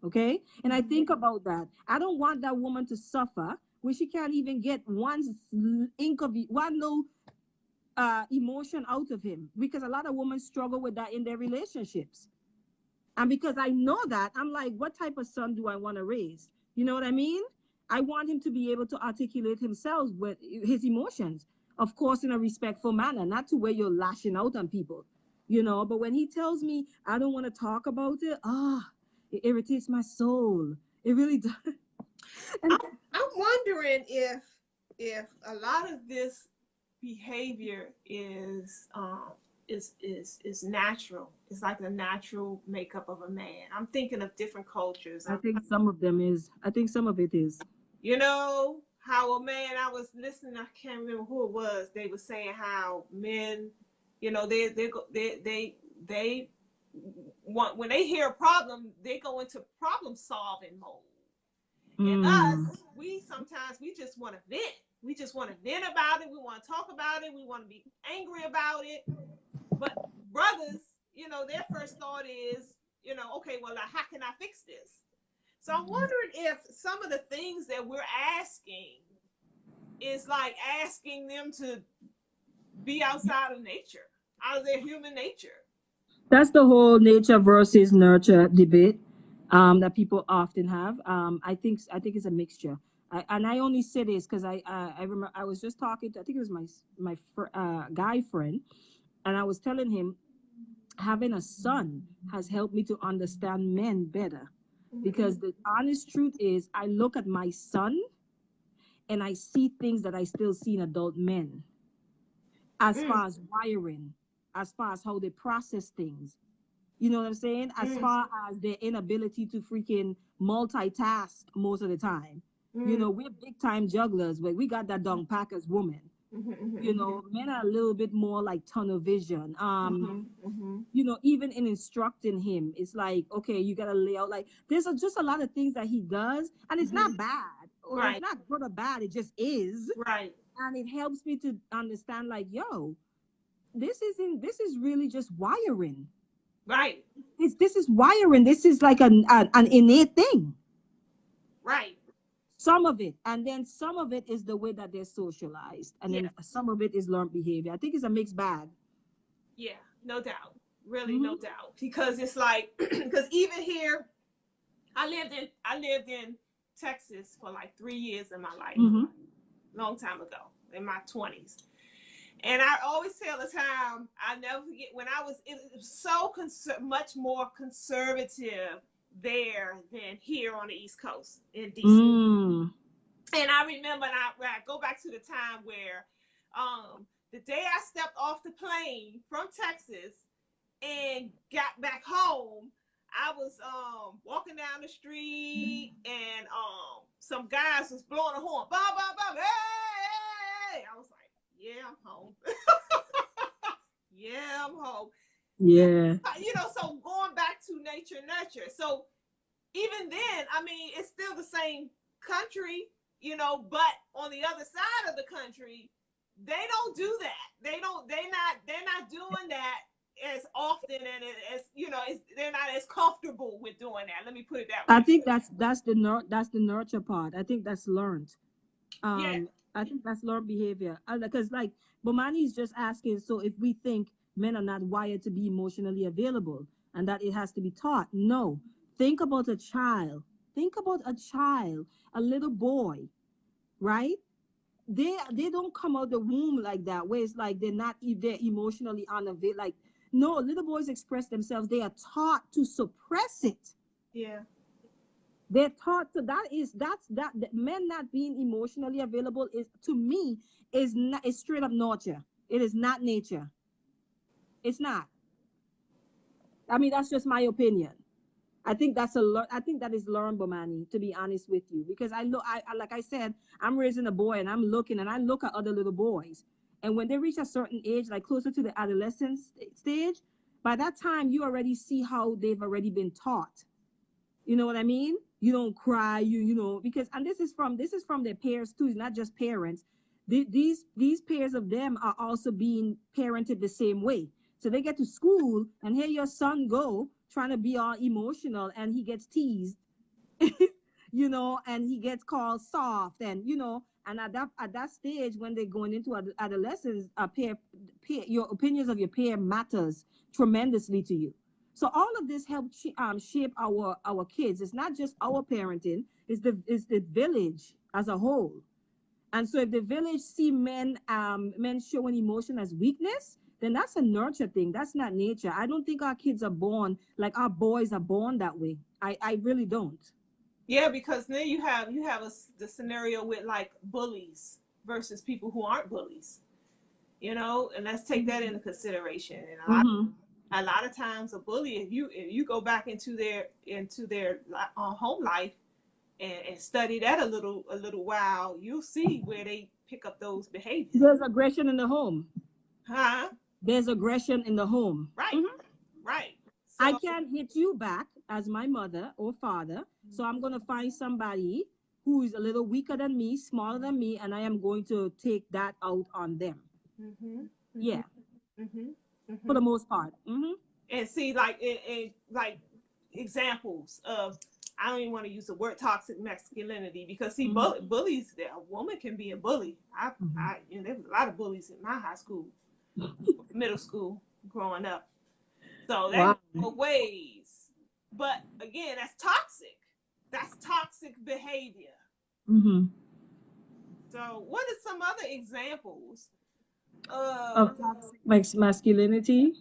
Okay. And I Mm-hmm. think about that. I don't want that woman to suffer when she can't even get one little emotion out of him, because a lot of women struggle with that in their relationships. And because I know that, I'm like, what type of son do I want to raise? You know what I mean? I want him to be able to articulate himself with his emotions, of course, in a respectful manner, not to where you're lashing out on people, But when he tells me I don't want to talk about it, it irritates my soul. It really does. I'm, And I'm wondering if a lot of this behavior is natural. It's like the natural makeup of a man. I'm thinking of different cultures. I think some of them is. I think some of it is. How a man, I was listening, I can't remember who it was. They were saying how men, they want, when they hear a problem, they go into problem solving mode. And Mm. us, we sometimes we just want to vent. We just want to vent about it. We want to talk about it. We want to be angry about it. But brothers, their first thought is, okay, well, how can I fix this? So I'm wondering if some of the things that we're asking is like asking them to be outside of nature, out of their human nature. That's the whole nature versus nurture debate that people often have. I think it's a mixture. And I only say this because I remember I was just talking to, I think it was my guy friend, and I was telling him having a son has helped me to understand men better, Mm-hmm. because the honest truth is I look at my son and I see things that I still see in adult men, as Mm-hmm. far as wiring, as far as how they process things. You know what I'm saying? As Mm-hmm. far as their inability to freaking multitask most of the time. We're big time jugglers, but we got that dung packers woman. Mm-hmm. Men are a little bit more like tunnel vision. Mm-hmm. Mm-hmm. Even in instructing him, it's like, okay, you gotta lay out, like just a lot of things that he does, and it's Mm-hmm. not bad, or it's Right. not good or bad, it just is. Right. And it helps me to understand, like, yo, this is really just wiring. Right. This is wiring. This is like an innate thing. Right. Some of it, and then some of it is the way that they're socialized, and Yeah. then some of it is learned behavior. I think it's a mixed bag. Yeah. No doubt. Really, no Hmm. doubt. Because it's like, because even here, I lived in Texas for like 3 years in my life, Hmm. long time ago, in my 20s. And I always tell the time, I never forget when it was so much more conservative there than here on the East Coast in DC. Mm. And I remember, when I go back to the time where, the day I stepped off the plane from Texas and got back home, I was walking down the street, and some guys was blowing a horn, bah, bah, bah, hey, hey. I was like, yeah, I'm home. Yeah, I'm home. Yeah. So going back to nature nurture. So even then, I mean, it's still the same country, but on the other side of the country, they don't do that. They're not doing that as often, and they're not as comfortable with doing that. Let me put it that I way. think that's the nurture part. I think that's learned. Yeah. I think that's learned behavior. Because like Bomani is just asking, so if we think men are not wired to be emotionally available and that it has to be taught, no. Think about a child. Think about a child, a little boy, right? They don't come out the womb like that, where it's like they're emotionally unavailable. Like no, little boys express themselves. They are taught to suppress it. Yeah. They're taught to that men not being emotionally available is to me is not is straight up nurture. It is not nature. It's not. I mean, that's just my opinion. I think that is learned, Bomani, to be honest with you, because I like I said, I'm raising a boy and I'm looking and I look at other little boys, and when they reach a certain age, like closer to the adolescence stage, by that time you already see how they've already been taught. You know what I mean? You don't cry, because and this is from their peers too. It's not just parents. These peers of them are also being parented the same way. So they get to school and here your son go trying to be all emotional and he gets teased, and he gets called soft, and at that stage when they're going into adolescence, your opinions of your peer matters tremendously to you. So all of this helps shape our kids. It's not just our parenting; it's the village as a whole. And so if the village see men showing emotion as weakness, then that's a nurture thing. That's not nature. I don't think our kids are born like our boys are born that way. I really don't. Yeah, because then you have the scenario with like bullies versus people who aren't bullies, and let's take that into consideration. And Mm-hmm. a lot of times a bully, if you go back into their home life and study that a little while, you'll see where they pick up those behaviors. There's aggression in the home. Huh? There's aggression in the home. Right. Mhm. Right. I So can't hit you back as my mother or father. So I'm going to find somebody who is a little weaker than me, smaller than me, and I am going to take that out on them. mhm. Mhm. Yeah, Mhm. for the Mhm. most part. Hmm. And see, like like examples of, I don't even want to use the word toxic masculinity, because see, Hmm. bullies, a woman can be a bully. Hmm. There was a lot of bullies in my high school, middle school, growing up. So that Wow. goes both ways. But again, that's toxic. That's toxic behavior. Hmm. So what are some other examples of, Of toxic masculinity,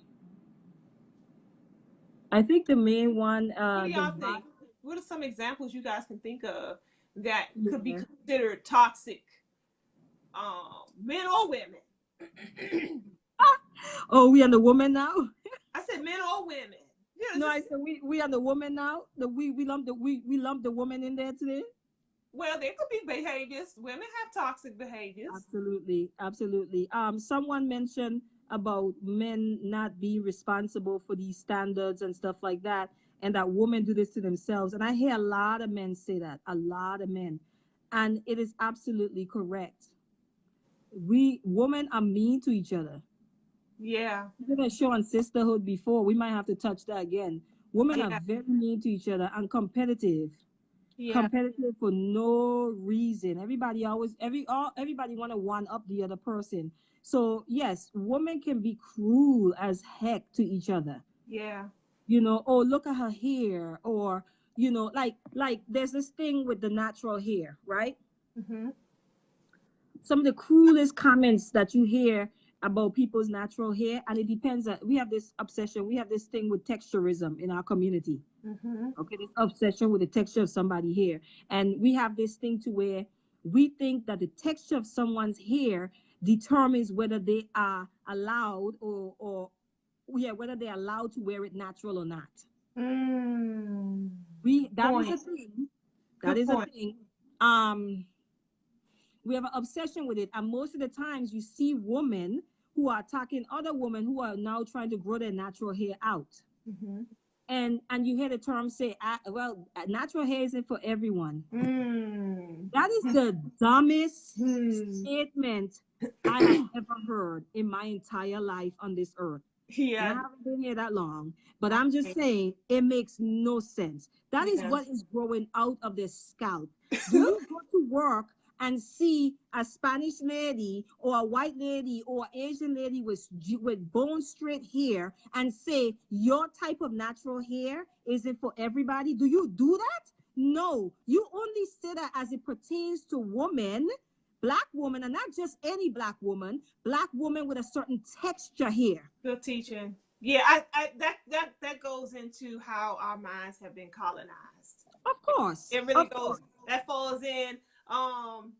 I think the main one, what do the y'all think? What are some examples you guys can think of that could be yeah. considered toxic, men or women? Oh, we and the woman now. I said men or women. No, I Just, said we and the woman now. We lump the woman in there today. well, there could be behaviors. Women have toxic behaviors. Absolutely, absolutely. Someone mentioned about men not being responsible for these standards and stuff like that, and that women do this to themselves. And I hear a lot of men say that, a lot of men, and it is absolutely correct. We women are mean to each other. Yeah. We did a show on sisterhood before. We might have to touch that again. Women are Yeah. very mean to each other and competitive. Yeah. Competitive for no reason. Everybody want to one up the other person. So yes, women can be cruel as heck to each other. Yeah. Oh, look at her hair, or like there's this thing with the natural hair, right? Mhm. Some of the cruelest comments that you hear about people's natural hair, and it depends. We have this obsession, we have this thing with texturism in our community. Mhm. Okay, this obsession with the texture of somebody's hair. And we have this thing to where we think that the texture of someone's hair determines whether they are allowed or yeah, whether they're allowed to wear it natural or not. Mm. That is a Point. thing. That Good is a point. thing. Um, we have an obsession with it. And most of the times you see women who are attacking other women who are now trying to grow their natural hair out. Mm-hmm. And you hear the term say, well, natural hair isn't for everyone. Mm. That is the dumbest Hmm. statement I have ever heard in my entire life on this earth. And I Yeah. haven't been here that long, but I'm just Okay. saying it makes no sense. That is Yeah. what is growing out of their scalp. Do you go to work and see a Spanish lady or a white lady or Asian lady with bone straight hair and say your type of natural hair isn't for everybody? Do you do that? No, you only say that as it pertains to women, black woman, and not just any black woman with a certain texture here. Good teaching. Yeah, that goes into how our minds have been colonized. Of course, It really of goes. course. That falls in. Um.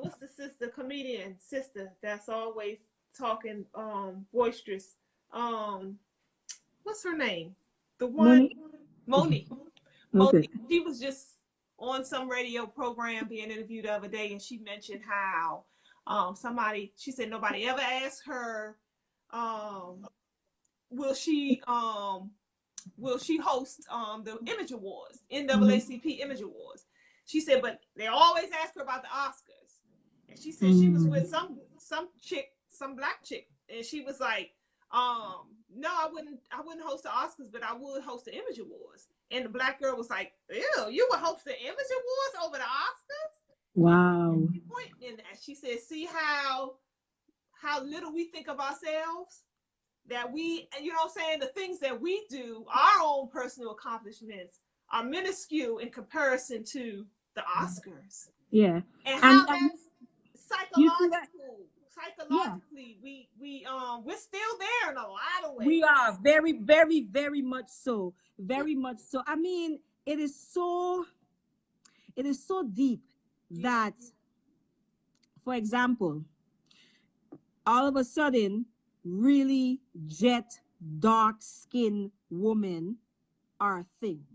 What's the sister comedian sister that's always talking boisterous? Um. What's her name? The one Money. Monique. Okay. Monique. She was just on some radio program being interviewed the other day, and she mentioned how somebody. She said nobody ever asked her. Um, will she um will she host the Image Awards, Mhm. NAACP Image Awards? She said, but they always ask her about the Oscars, and she said she was with Mm. some chick, some black chick, and she was like, no, I wouldn't host the Oscars, but I would host the Image Awards. And the black girl was like, ew, you would host the Image Awards over the Oscars? And Wow. she pointed in that. She said, see how little we think of ourselves, that we, you know what I'm saying, the things that we do, our own personal accomplishments, are minuscule in comparison to the Oscars. Yeah. And how And that's you see that? Yeah. psychologically, we're still there in a lot of We ways. are very, very, very much so. Very much so. I mean, it is so deep Yeah. that, for example, all of a sudden, really jet dark skinned women are a thing,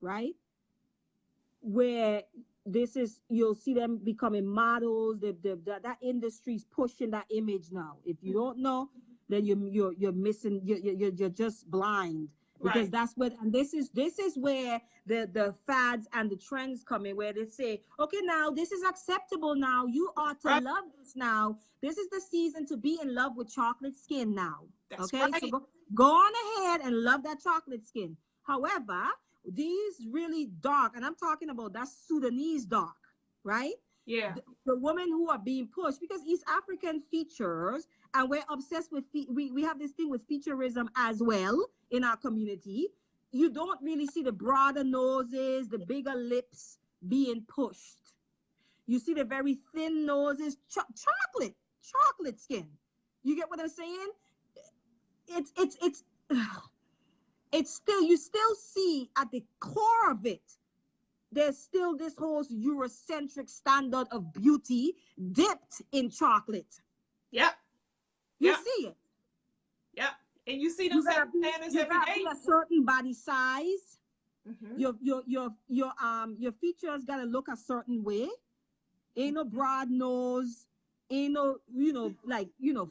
right? Where this is, you'll see them becoming models. That industry's pushing that image now. If you don't know, then you're missing. You're just blind, because Right. that's what. And this is where the fads and the trends come in, where they say, okay, now this is acceptable. Now you ought to Right. love this. Now this is the season to be in love with chocolate skin. Now, That's okay, so right. go on ahead and love that chocolate skin. However, these really dark, and I'm talking about that Sudanese dark, right? Yeah. The women who are being pushed because East African features, and we're obsessed with we have this thing with featureism as well in our community. You don't really see the broader noses, the bigger lips being pushed. You see the very thin noses, chocolate skin. You get what I'm saying? It's it's still, you still see at the core of it, there's still this whole Eurocentric standard of beauty dipped in chocolate. Yep. You Yep. see it. Yep. And you see them You setting gotta be standards you every gotta be day. a certain body size. Mm-hmm. Your features gotta look a certain way. Ain't no broad nose, ain't no, like,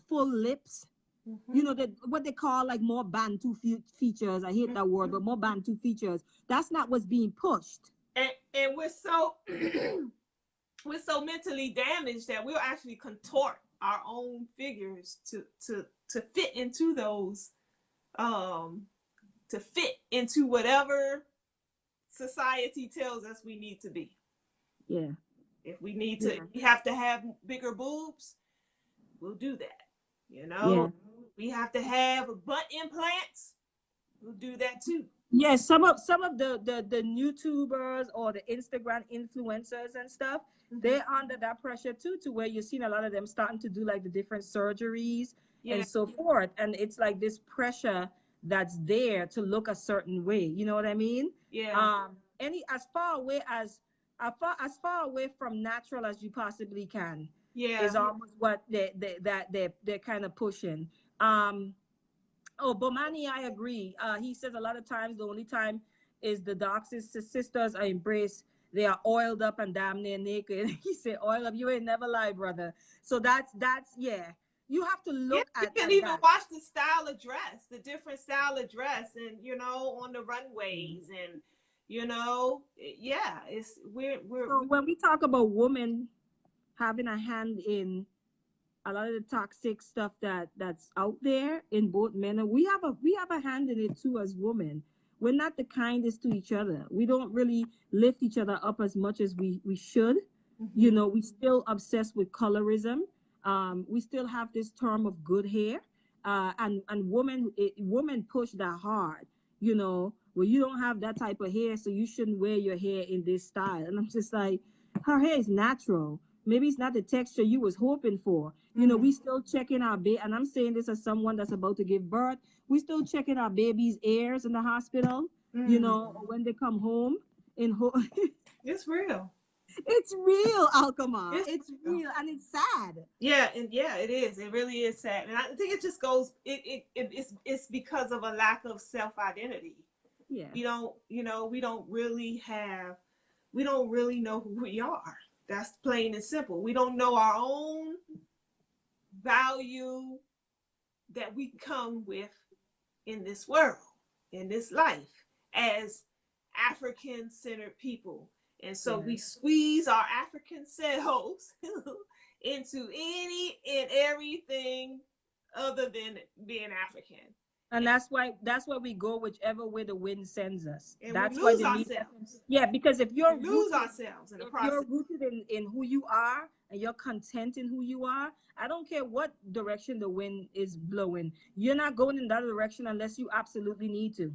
full lips. Mm-hmm. What they call like more Bantu features. I hate that word, but more Bantu features. That's not what's being pushed. And we're so we're so mentally damaged that we'll actually contort our own figures to fit into those um to fit into whatever society tells us we need to be. Yeah, If we need to, yeah, we have to have bigger boobs, we'll do that. You yeah. know, we have to have butt implants, we'll do that too. Yes, some of the YouTubers or the Instagram influencers and stuff, Mm-hmm. they're under that pressure too, to where you're seeing a lot of them starting to do like the different surgeries and Yeah, so forth. And it's like this pressure that's there to look a certain way. You know what I mean? yeah, Any as far away from natural as you possibly can is yeah, almost what they're kind of pushing. Um, Oh, Bomani, I agree. He says a lot of times the only time is the dark sisters are embraced. They are oiled up and damn near naked. He said, "Oil up, you ain't never lie, brother." So that's yeah. You have to Yeah, look you can at even that. watch the style of dress, the different style of dress, and on the runways, and yeah, it's So when we talk about women having a hand in a lot of the toxic stuff that's out there in both men, and we have a hand in it too as women. We're not the kindest to each other. We don't really lift each other up as much as we should. hmm We still obsessed with colorism. We still have this term of good hair, and women push that hard. Well, you don't have that type of hair, so you shouldn't wear your hair in this style. And I'm just like, her hair is natural. Maybe it's not the texture you was hoping for. We still checking our baby, and I'm saying this as someone that's about to give birth. We still checking our baby's ears in the hospital. Or when they come home. It's real. It's real, Alkema. It's It's real. real, and it's sad. Yeah, and yeah, it is. It really is sad, and I think it just goes. It's because of a lack of self identity. Yeah. We don't really know who we are. That's plain and simple. We don't know our own value that we come with in this world, in this life, as African centered people. And so Yeah. we squeeze our African selves into any and everything other than being African. And that's why we go whichever way the wind sends us. And we That's why lose the media. ourselves. Yeah, because if We you're lose rooted, ourselves in the if you're process. rooted in who you are and you're content in who you are, I don't care what direction the wind is blowing. You're not going in that direction unless you absolutely need to.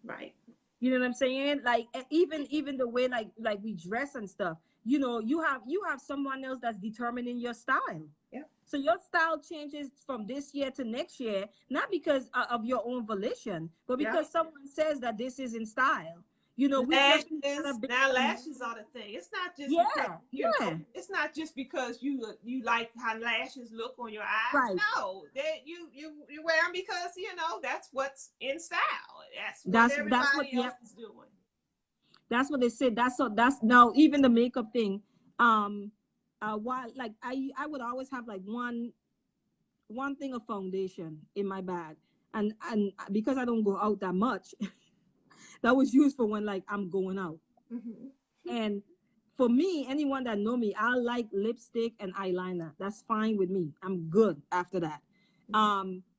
Right. You know what I'm saying? Like even the way like we dress and stuff. You have someone else that's determining your style. Yeah. So your style changes from this year to next year, not because of your own volition, but Yeah. because someone says that this is in style. We just had a Lashes. big Now lashes are the thing. It's not just because yeah, yeah, it's not just because you like how lashes look on your eyes. right. No, that you wear them because that's what's in style. That's what That's what everybody else yeah, is doing. that's what they said. That's now even the makeup thing. Why like I would always have like one thing of foundation in my bag, and because I don't go out that much, that was used for when like I'm going out. hmm And for me, anyone that know me, I like lipstick and eyeliner. That's fine with me. I'm good after that.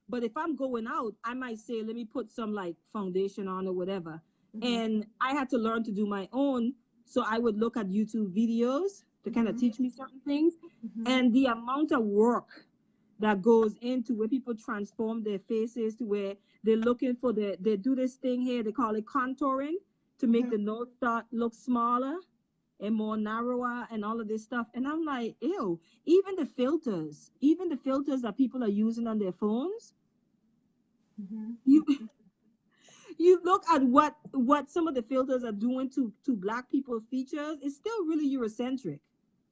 But if I'm going out, I might say, let me put some like foundation on or whatever. hmm And I had to learn to do my own. So I would look at YouTube videos to kind of hmm teach me certain things. hmm And the amount of work that goes into where people transform their faces to where they're looking for they do this thing here, they call it contouring to make hmm the nose start look smaller and more narrower and all of this stuff. And I'm like, ew, even the filters that people are using on their phones, hmm you you look at what some of the filters are doing to black people's features, it's still really Eurocentric.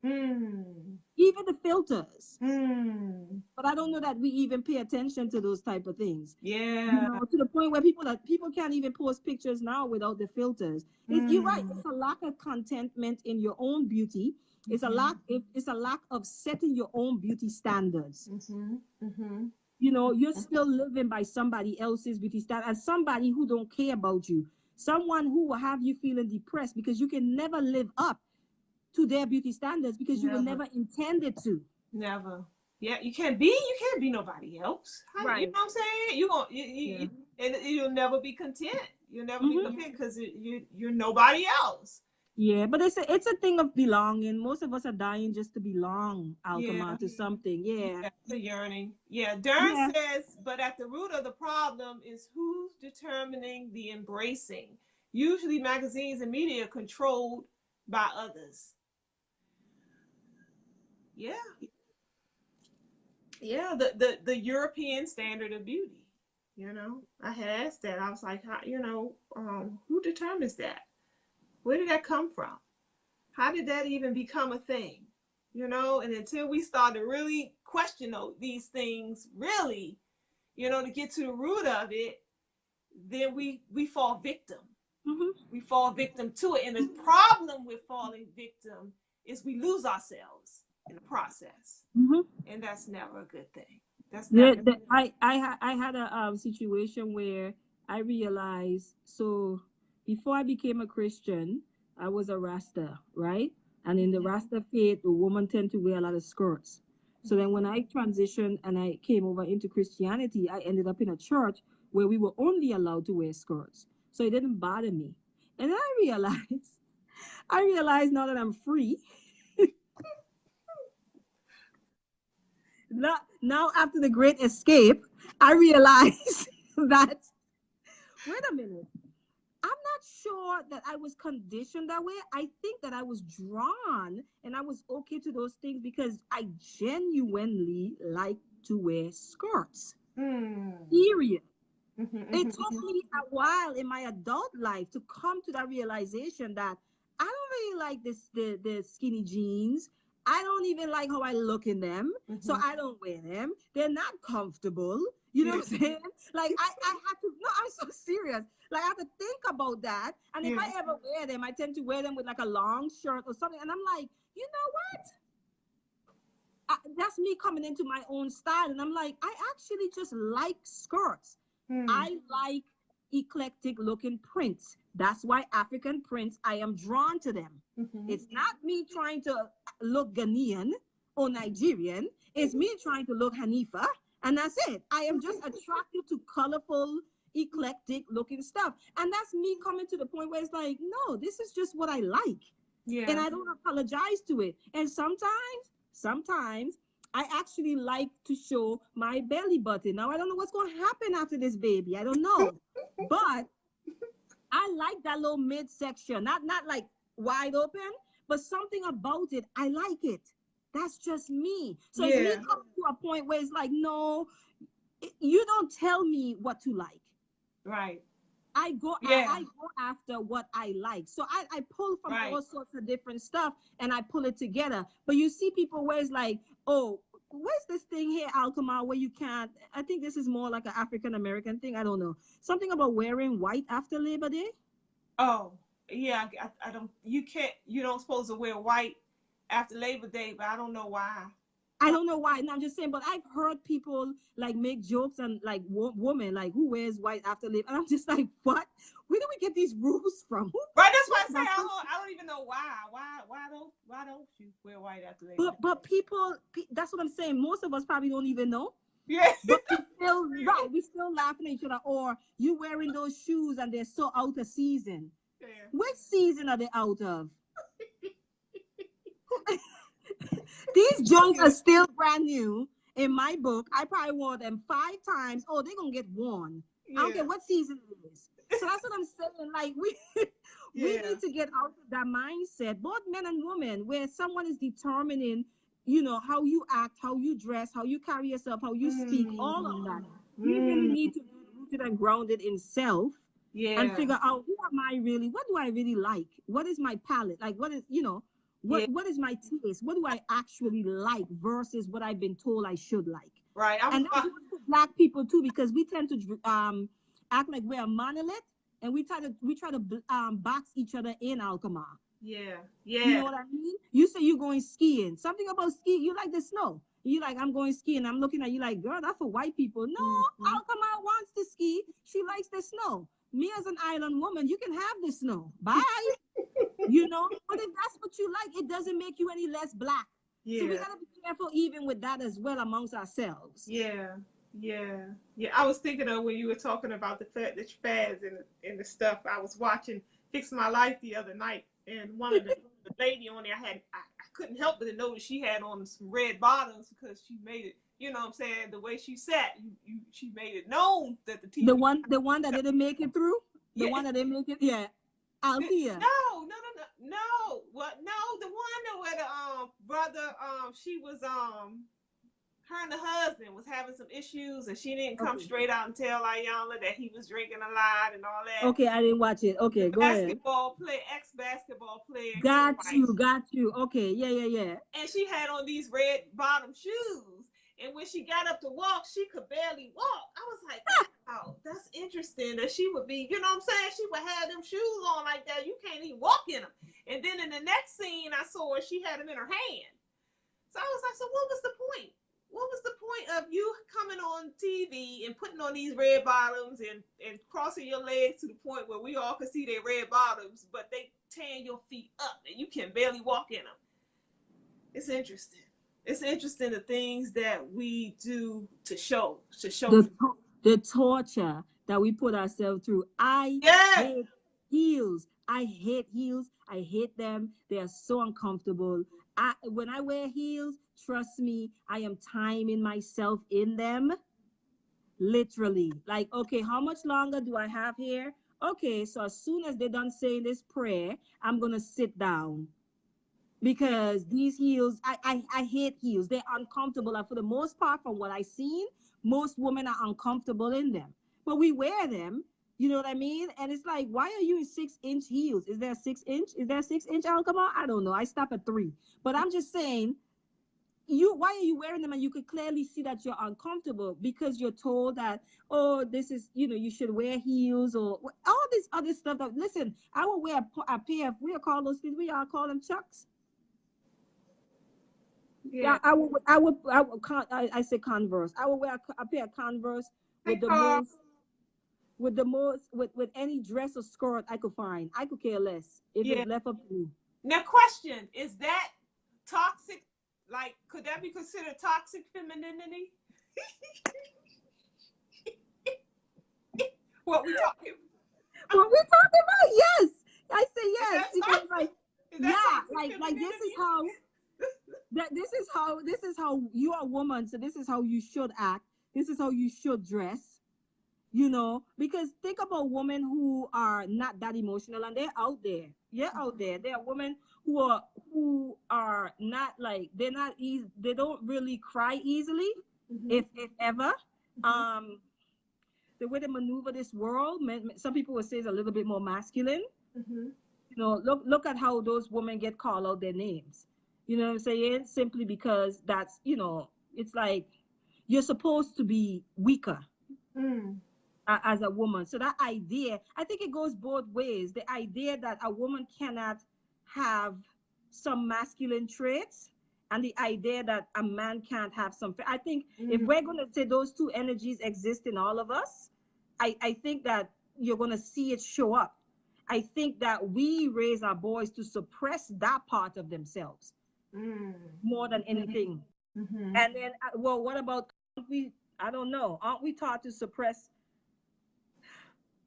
Mm. Even the filters. Mm. But I don't know that we even pay attention to those type of things. Yeah. To the point where people can't even post pictures now without the filters. You're right. Mm. It's a lack of contentment in your own beauty. It's a hmm lack. It's a lack of setting your own beauty standards. hmm hmm You're still living by somebody else's beauty standard, and somebody who don't care about you. Someone who will have you feeling depressed because you can never live up to their beauty standards because you were Never. never intended to. Never. Yeah, you can't be nobody else. You know Right. what I'm saying? You won't Yeah. and you'll never be content. You'll never be hmm content because you're nobody else. Yeah, but it's a thing of belonging. Most of us are dying just to belong, Yeah. Alchema, to something. Yeah. Yeah, the yearning. Yeah, Dern Yeah. says, but at the root of the problem is who's determining the embracing. Usually magazines and media are controlled by others. Yeah. Yeah, the European standard of beauty. I had asked that. I was like, how, who determines that? Where did that come from? How did that even become a thing? And until we start to really question these things, really, to get to the root of it, then we fall victim. hmm We fall victim to it. And the problem with falling victim is we lose ourselves in the process. hmm And that's never a good thing. That's not. I had a situation where I realized, so before I became a Christian, I was a Rasta, right? And in the Rasta faith, the woman tend to wear a lot of skirts. So then when I transitioned and I came over into Christianity, I ended up in a church where we were only allowed to wear skirts. So it didn't bother me. And then I realized now that I'm free, now after the great escape, I realized that, wait a minute, I'm not sure that I was conditioned that way. I think that I was drawn and I was okay to those things because I genuinely like to wear skirts. Period. It took me a while in my adult life to come to that realization that I don't really like the skinny jeans. I don't even like how I look in them, so I don't wear them. They're not comfortable. You know what I'm saying? Like I had to. No, I'm so serious. Like I have to think about that. And if I ever wear them, I tend to wear them with like a long shirt or something. And I'm like, you know what? That's me coming into my own style. And I'm like, I actually just like skirts. I like eclectic looking prints. That's why African prints, I am drawn to them. It's not me trying to look Ghanaian or Nigerian. It's me trying to look Hanifa. And that's it. I am just attracted to colorful, eclectic looking stuff. And that's me coming to the point where it's like, no, this is just what I like. And I don't apologize to it. And sometimes I actually like to show my belly button. Now I don't know what's going to happen after this baby. I don't know. But I like that little midsection. Not like wide open, but something about it. I like it. That's just me. So it's me coming to a point where it's like, no, you don't tell me what to like. Right. I go after what I like. So I pull from all sorts of different stuff and I pull it together. But you see people where it's like, oh, where's this thing here, Alkema, where you can't, I think this is more like an African American thing. I don't know. Something about wearing white after Labor Day. Oh, yeah. I don't, you don't supposed to wear white after Labor Day, but I don't know why. I don't know why. And I'm just saying, but I've heard people like make jokes and like women like who wears white after Labor, and I'm just like, what? Where do we get these rules from? Right, that's why I say I don't even know why. Why don't you wear white after Labor Day? But people, that's what I'm saying. Most of us probably don't even know. Yeah. But we still laughing at each other. Or you wearing those shoes and they're so out of season. Yeah. Which season are they out of? These joints are still brand new. In my book, I probably wore them 5 times. Oh, they're gonna get worn. Yeah. I don't care what season it is. So that's what I'm saying. Like we need to get out of that mindset, both men and women, where someone is determining, you know, how you act, how you dress, how you carry yourself, how you speak, all of that. We really need to be rooted and grounded in self. Yeah. And figure out, who am I really? What do I really like? What is my palate? Like, what is, you know, what is my taste? What do I actually like versus what I've been told I should like? Right. And that goes for Black people too, because we tend to act like we're a monolith, and we try to box each other in, Alkema. Yeah. You know what I mean? You say you're going skiing. Something about skiing, you like the snow. You like, I'm going skiing. I'm looking at you like, girl, that's for white people. No, Alkema wants to ski. She likes the snow. Me as an island woman, you can have the snow. Bye. You know, but if that's what you like, it doesn't make you any less Black. Yeah. So we gotta be careful even with that as well amongst ourselves. Yeah. I was thinking of when you were talking about the fads and the stuff. I was watching Fix My Life the other night, and one of the lady on there, I couldn't help but to notice she had on some red bottoms because she made it. You know what I'm saying? The way she sat, she made it known that the TV. The one that didn't make it through. The one that didn't make it. Yeah. Althea. No. What? No, the one where the brother, she was her and the husband was having some issues, and she didn't come straight out and tell Ayanla that he was drinking a lot and all that. Okay, I didn't watch it. Okay, go ahead. Ex-basketball player. Got you. Okay, yeah. And she had on these red bottom shoes, and when she got up to walk, she could barely walk. I was like, wow, that's interesting that she would be, you know what I'm saying? She would have them shoes on like that. You can't even walk in them. And then in the next scene, I saw her, she had them in her hand. So I was like, so what was the point? what was the point of you coming on TV and putting on these red bottoms and crossing your legs to the point where we all could see their red bottoms, but they tearing your feet up and you can barely walk in them? It's interesting. It's interesting the things that we do to show The the torture that we put ourselves through. I yeah. hate heels. I hate heels. I hate them. They are so uncomfortable. When I wear heels, trust me, I am timing myself in them. Literally. Like, okay, how much longer do I have here? Okay, so as soon as they're done saying this prayer, I'm gonna sit down because these heels, I hate heels. They're uncomfortable. And for the most part, from what I've seen, most women are uncomfortable in them. But we wear them, you know what I mean? And it's like, why are you in 6-inch heels? Is there a 6-inch? Is there a 6-inch alcohol? I don't know. I stop at 3. But I'm just saying, why are you wearing them? And you could clearly see that you're uncomfortable because you're told that, oh, this is, you should wear heels or all this other stuff. That, listen, I will wear a pair of, we call those things, we all call them chucks. Yeah. Yeah, I say Converse. I would wear a pair of Converse with the most, with any dress or skirt I could find. I could care less if Yeah. it's left up to me. Now, question: is that toxic? Like, could that be considered toxic femininity? What we talking? What we talking about? Yes, I say Is yes that because toxic? like, Is yeah, that toxic like this is femininity? how this is how you are a woman, so this is how you should act. This is how you should dress. Because think about women who are not that emotional and they're out there. You're out there. There are women who are not like they're not easy. They don't really cry easily, Mm-hmm. if ever. Um, the way they maneuver this world, some people would say is a little bit more masculine. Mm-hmm. Look at how those women get called out their names. You know what I'm saying? Simply because it's like you're supposed to be weaker Mm. as a woman. So that idea, I think it goes both ways. The idea that a woman cannot have some masculine traits and the idea that a man can't have some. I think if Mm. we're going to say those two energies exist in all of us, I think that you're going to see it show up. I think that we raise our boys to suppress that part of themselves Mm. more than anything. Mm-hmm. And then, well, what about we? I don't know. Aren't we taught to suppress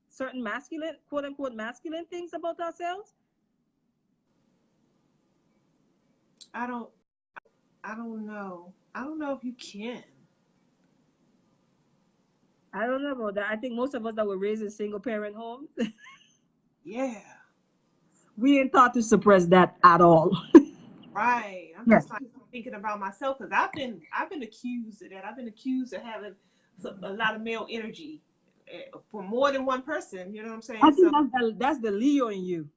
certain masculine, quote unquote, masculine things about ourselves? I don't. I don't know. I don't know if you can. I don't know about that. I think most of us that were raised in single parent homes, Yeah. we ain't taught to suppress that at all. Right. I'm Yes. just like thinking about myself because I've been accused of that. I've been accused of having a lot of male energy for more than one person. You know what I'm I saying? think So that's the Leo in you.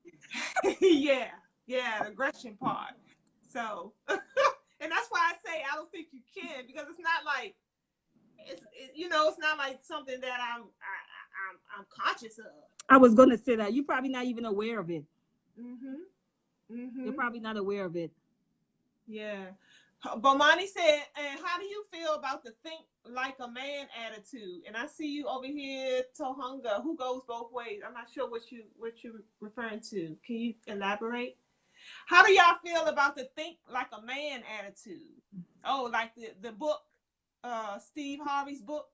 yeah, yeah, the aggression part. So and that's why I say I don't think you can because it's not like it's not like something that I'm conscious of. I was gonna say that you're probably not even aware of it. Mhm. You're Mhm. probably not aware of it. Yeah. Bomani said, and how do you feel about the think like a man attitude? And I see you over here, Tohunga, who goes both ways. I'm not sure what you're referring to. Can you elaborate? How do y'all feel about the think like a man attitude? Oh, like the book, Steve Harvey's book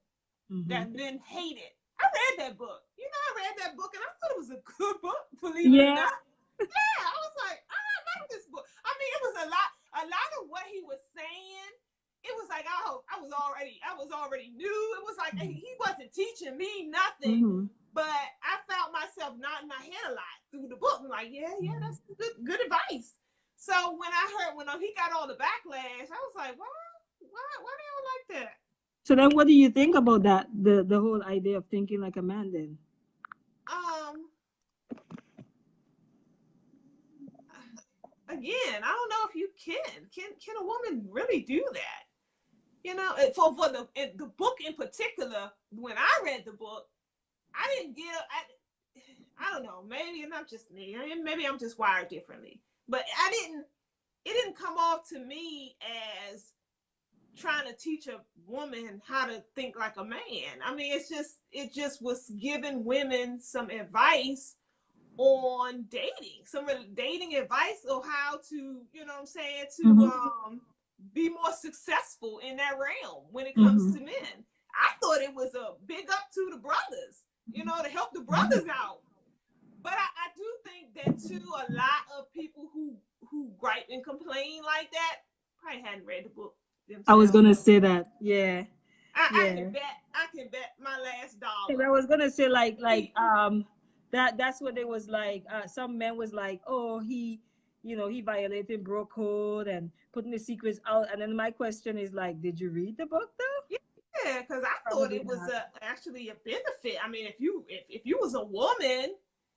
Hmm. that been hated. I read that book. I read that book and I thought it was a good book, believe it or Yeah. not. Yeah, I was like, I like this book. I mean, it was a lot of what he was saying. It was like I was already new. It was like he wasn't teaching me nothing, Hmm. but I felt myself nodding my head a lot through the book. I'm like, yeah, that's good advice. So when he got all the backlash, I was like, why do you like that? So then, what do you think about that? The whole idea of thinking like a man. Then Um, again, I don't know if you can. Can a woman really do that? For the book in particular, when I read the book, I didn't get I don't know, maybe and I'm just me. Maybe I'm just wired differently. But it didn't come off to me as trying to teach a woman how to think like a man. I mean, it just was giving women some advice on dating, some dating advice on how to, you know what I'm saying, to Mm-hmm. be more successful in that realm when it comes Mm-hmm. to men. I thought it was a big up to the brothers, to help the brothers out. But I do think that too, a lot of people who gripe and complain like that probably hadn't read the book I was themselves. gonna say that. Yeah. I Yeah. can bet my last 'Cause dollar. I was gonna say He, that's what it was like. Some men was like, oh, he violated bro code and putting the secrets out. And then my question is like, did you read the book though? yeah, because I thought Probably it was not. actually a benefit. I mean, if you was a woman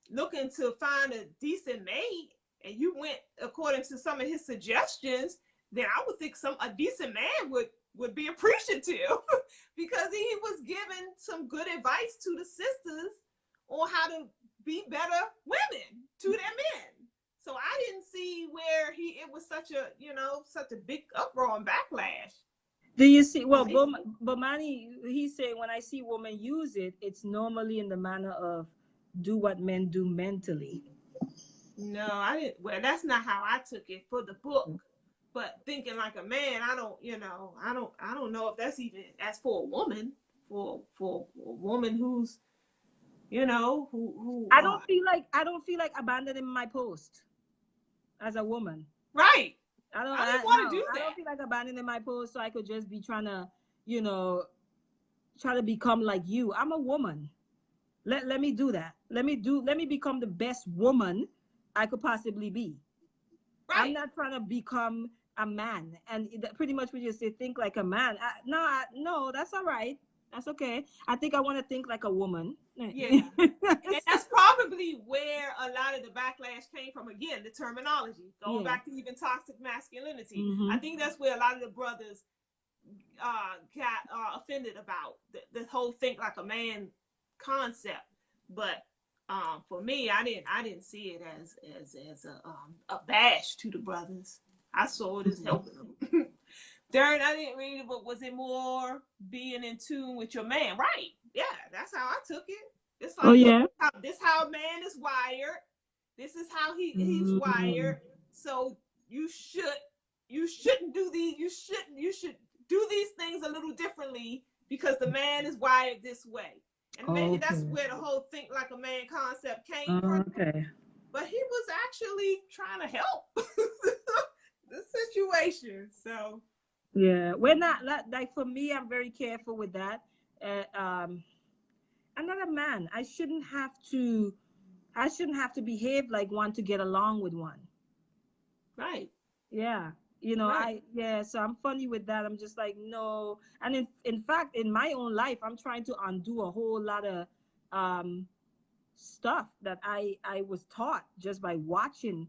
looking to find a decent mate and you went according to some of his suggestions, then I would think some a decent man would be appreciative because he was giving some good advice to the sisters on how to be better women to their men. So I didn't see where it was such a big uproar and backlash. Do you see? Well, Right. Bomani, he's saying when I see women use it, it's normally in the manner of do what men do mentally. No, I didn't. Well, that's not how I took it for the book. But thinking like a man, I don't know if that's even as for a woman, for a woman who's, who I don't feel like abandoning my post as a woman. right. I don't. I didn't I want to no. do I don't that. feel like abandoning my post so I could just be trying to, you know, try to become like you. I'm a woman. Let me do that. Let me become the best woman I could possibly be. I'm Right. not trying to become a man. And pretty much we just say think like a man. No, that's all right. That's okay. I think I want to think like a woman. Yeah. And that's probably where a lot of the backlash came from. Again, the terminology, going Yeah. back to even toxic masculinity. I Mm-hmm. think that's where a lot of the brothers got offended about the whole think like a man concept. But for me, I didn't see it as a bash to the brothers. I saw it as helping them. Darren, I didn't read it, but was it more being in tune with your man? Right. Yeah, that's how I took it. It's Oh like, look, yeah. this how a man is wired. This is how he's Mm. wired. So you should you shouldn't do these. You should do these things a little differently because the man is wired this way. And maybe that's Okay. where the whole think like a man concept came from. Okay. But he was actually trying to help the situation. So Yeah. We're not like for me. I'm very careful with that. Um, I'm not a man. I shouldn't have to behave like one to get along with one. right, Yeah. right. So I'm funny with that. I'm just like, no. And in fact, in my own life, I'm trying to undo a whole lot of um stuff that I was taught just by watching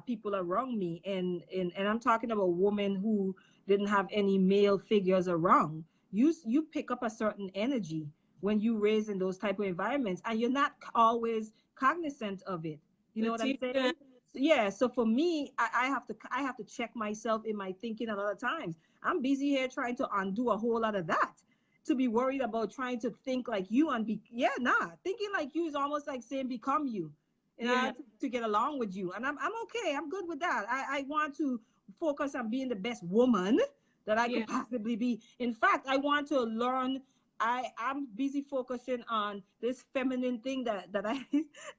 people around me, and I'm talking about women who didn't have any male figures around. You pick up a certain energy when you raise in those type of environments, and you're not always cognizant of it. You know The what I'm teacher, saying? Yeah. So for me, I have to check myself in my thinking a lot of times. I'm busy here trying to undo a whole lot of that, to be worried about trying to think like you and be thinking like you is almost like saying become you, yeah, to get along with you. And I'm okay, I'm good with that. I want to focus on being the best woman that I yeah. could possibly be. In fact, I want to learn. I'm busy focusing on this feminine thing that I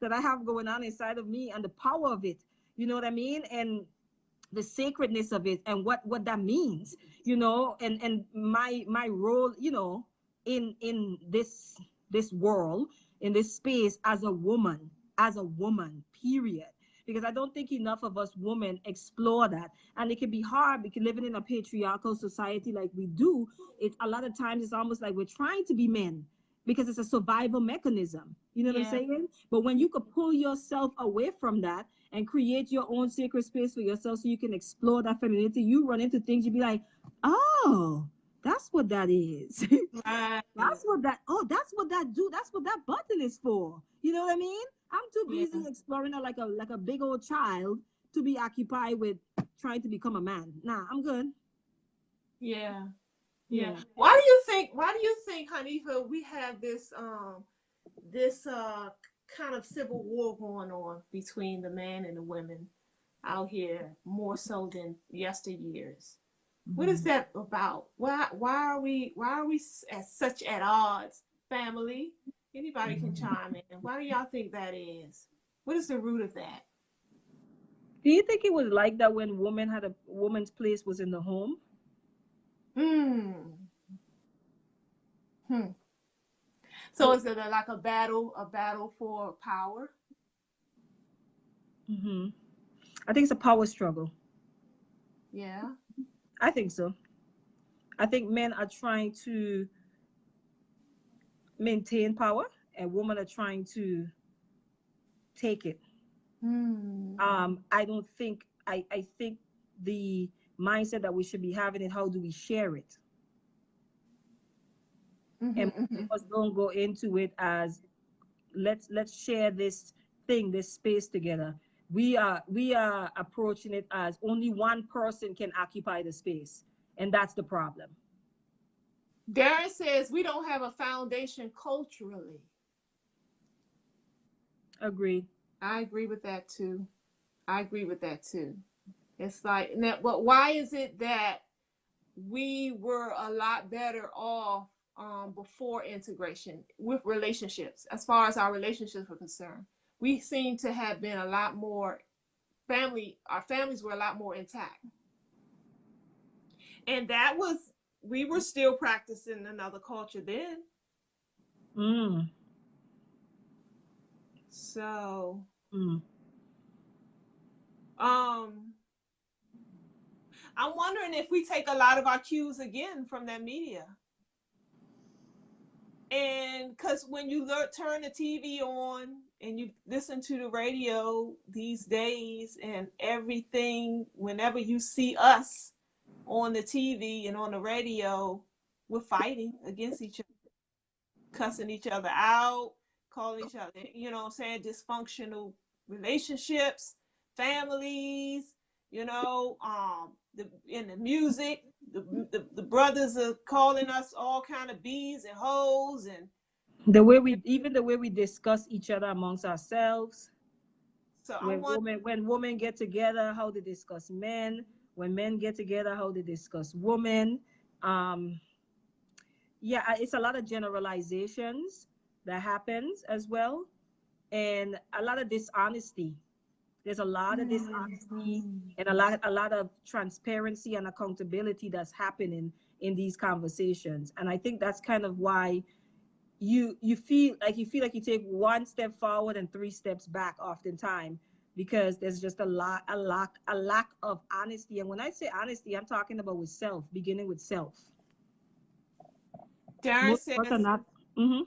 that I have going on inside of me and the power of it. You know what I mean? And the sacredness of it and what that means, and my role, in this world, in this space, as a woman, period. Because I don't think enough of us women explore that, and it can be hard because living in a patriarchal society like we do, it a lot of times it's almost like we're trying to be men because it's a survival mechanism. You know what I'm Yeah, saying? But when you could pull yourself away from that and create your own sacred space for yourself so you can explore that femininity, you run into things, you be like, oh, that's what that is. right. That's what that do. That's what that button is for. You know what I mean? I'm too Yeah. busy exploring it like a big old child to be occupied with trying to become a man. Nah, I'm good. Yeah. Yeah. Yeah. Why do you think, Hanifa, we have this kind of civil war going on between the man and the women out here more so than yesteryears? What is Mhm. that about? Why are we at odds? Family, anybody can chime in. Why do y'all think that is? What is the root of that? Do you think it was like that when woman's place was in the home? Hmm. Hmm. So is it like a battle for power? Hmm. I think it's a power struggle. Yeah. I think so. I think men are trying to maintain power, and women are trying to take it. Hmm. I don't think I think the mindset that we should be having is how do we share it, and Mhm. most Mhm. of us don't go into it as let's share this thing, this space together. We are approaching it as only one person can occupy the space, and that's the problem. Darren says we don't have a foundation culturally. Agreed. I agree with that too. I agree with that too. It's like, but why is it that we were a lot better off before integration with relationships, as far as our relationships were concerned? We seem to have been a lot more our families were a lot more intact. And we were still practicing another culture then. Mm, So, mm. um, I'm wondering if we take a lot of our cues again from that media. And because when you turn the TV on and you listen to the radio these days and everything, whenever you see us on the TV and on the radio, we're fighting against each other, cussing each other out, calling each other, what I'm saying, dysfunctional relationships, families, in the music, the brothers are calling us all kind of bees and hoes and The way we discuss each other amongst ourselves. so I When want women get together, how they discuss men. When men get together, how they discuss women. Um, yeah, it's a lot of generalizations that happens as well, and a lot of dishonesty. There's a lot of dishonesty and a lot of transparency and accountability that's happening in these conversations. And I think that's kind of why you feel like you take one step forward and three steps back oftentimes, because there's just a lack of honesty. And when I say honesty, I'm talking about with self, beginning with self. Darren Most of us are says not. Hmm.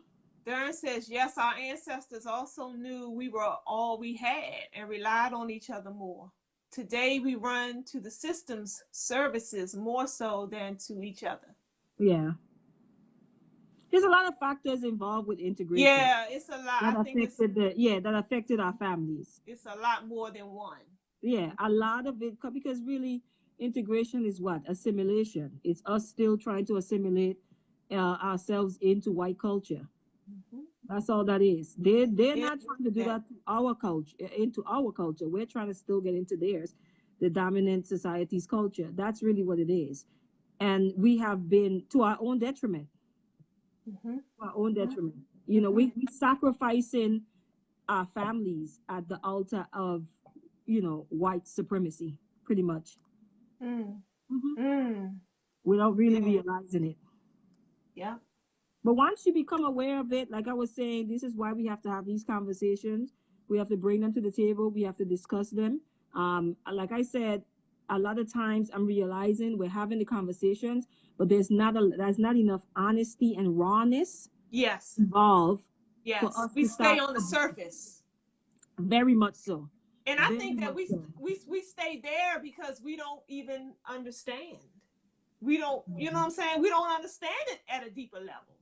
Darren says, yes, our ancestors also knew we were all we had and relied on each other more. Today we run to the system's services more so than to each other. Yeah, there's a lot of factors involved with integration Yeah, it's a lot. that I think affected our families. it's a lot more than one. Yeah, a lot of it because really integration is what? Assimilation. It's us still trying to assimilate ourselves into white culture. Mm-hmm. That's all that is. They're Yeah, not trying to do yeah. that to our culture, into our culture. We're trying to still get into theirs, the dominant society's culture. That's really what it is. And we have been to our own detriment. Mm-hmm. To our own detriment. Mm-hmm. We sacrificing our families at the altar of, white supremacy, pretty much. Mm. Hmm. Mm. Without really Yeah. realizing it. Yeah. But once you become aware of it, like I was saying, this is why we have to have these conversations. We have to bring them to the table. We have to discuss them. Like I said, a lot of times I'm realizing we're having the conversations, but there's not enough honesty and rawness Yes. involved for Yes. us We to stay start. on the surface. Very much so. And I Very think that much we so. we we stay there because we don't even understand. We don't, you know what I'm saying? We don't understand it at a deeper level.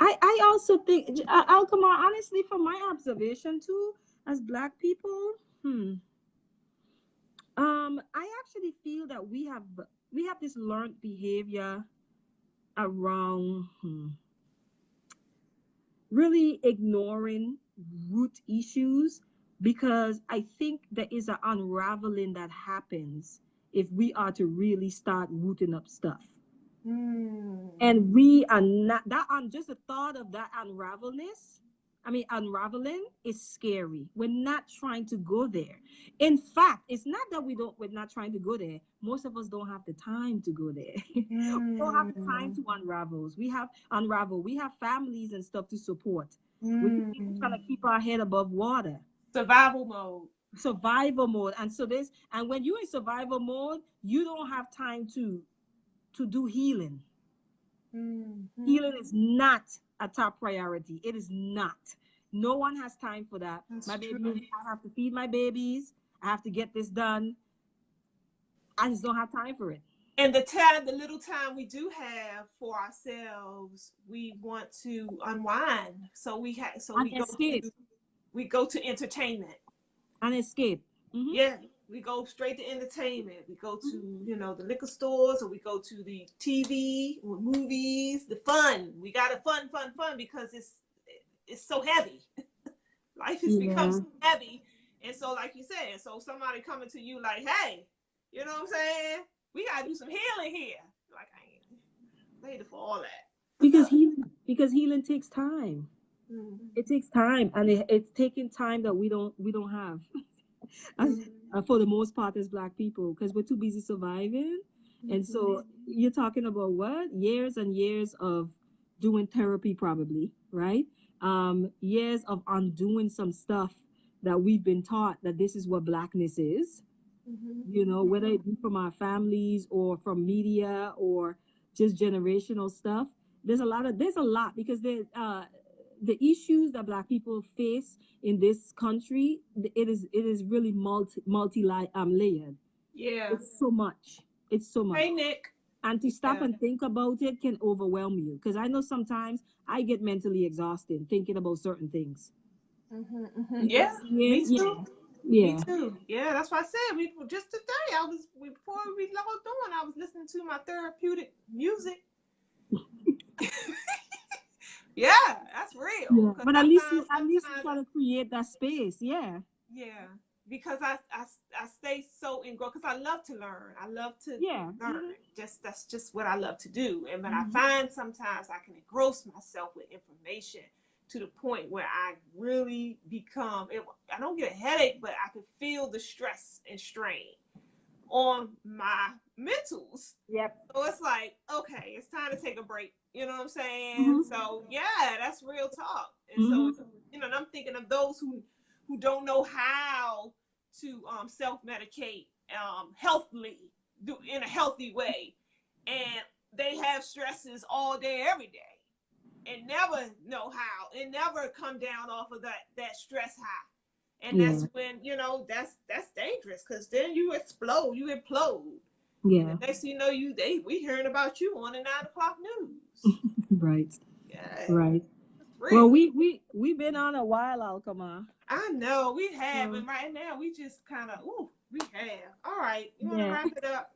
I also think, Alkamar, honestly, from my observation too, as Black people, I actually feel that we have we have this learned behavior around really ignoring root issues, because I think there is an unraveling that happens if we are to really start rooting up stuff. And we are not that on just the thought of that unraveling is scary. We're not trying to go there. In fact, it's not that we're not trying to go there. Most of us don't have the time to go there. We don't have the time to unravel. We have families and stuff to support. We're just trying to keep our head above water. Survival mode. Survival mode. And when you're in survival mode, you don't have time to do healing. Healing is not a top priority. It is not. No one has time for that. That's my true. babies, I have to feed my babies. I have to get this done. I just don't have time for it. And the little time we do have for ourselves, we want to unwind. So we go to entertainment. And escape. Yeah, we go straight to entertainment. We go to, the liquor stores, or we go to the TV or movies, the fun. We got to fun because it's so heavy. Life has become so heavy. And so, like you said, so somebody coming to you like, hey, you know what I'm saying? We got to do some healing here. Like, I ain't ready for all that. Because healing takes time. It takes time, and it's taking time that we don't have. For the most part as Black people, because we're too busy surviving. And so you're talking about what? Years and years of doing therapy, probably, right? Years of undoing some stuff that we've been taught that this is what Blackness is. Whether it be from our families or from media or just generational stuff. There's a lot because the issues that Black people face in this country, it is really multi layered. Yeah, it's so much. Hey, Nick. And to stop and think about it can overwhelm you, because I know sometimes I get mentally exhausted thinking about certain things. Yeah, me too. Yeah. Me too. Yeah, that's why I said just today. Before we logged on, I was listening to my therapeutic music. Yeah, that's real. Yeah. But at least you try to create that space. Yeah. Yeah, because I stay so engrossed, because I love to learn. I love to learn. That's just what I love to do. And but I find sometimes I can engross myself with information to the point where I really become. I don't get a headache, but I can feel the stress and strain on my mentals. Yep. So it's like, okay, it's time to take a break. You know what I'm saying? So yeah, that's real talk. And so and I'm thinking of those who don't know how to self-medicate healthily, in a healthy way, and they have stresses all day, every day, and never know how, and never come down off of that stress high. And that's when that's dangerous, because then you implode. Yeah. And the next thing you know, we hearing about you on the 9 o'clock news. Right. Yeah. Right. Well, we've been on a while, Alkama. I know we have, and right now we just kind of we have. All right, you want to wrap it up?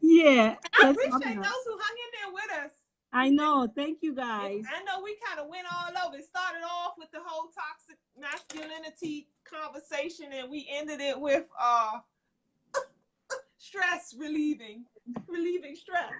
Yeah. I appreciate those who hung in there with us. I know. Thank you, guys. I know we kind of went all over. It started off with the whole toxic masculinity conversation, and we ended it with stress relieving stress.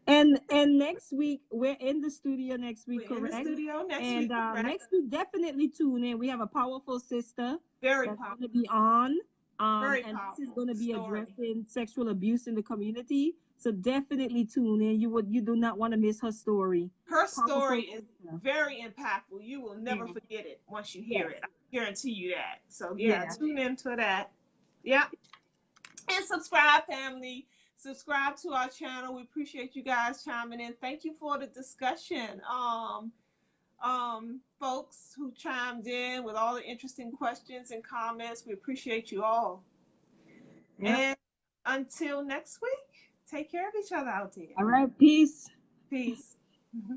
And next week we're in the studio next week, correct? In the studio next week. And next week, definitely tune in. We have a powerful sister that's going to be on. Very and powerful. This is going to be addressing sexual abuse in the community. So definitely tune in. You do not want to miss her story. Her story is very impactful. You will never forget it once you hear it. I guarantee you that. So tune into that. Yeah. And subscribe, family. Subscribe to our channel. We appreciate you guys chiming in. Thank you for the discussion. Folks who chimed in with all the interesting questions and comments. We appreciate you all. Yep. And until next week, take care of each other out there. All right. Peace. Peace. Mm-hmm.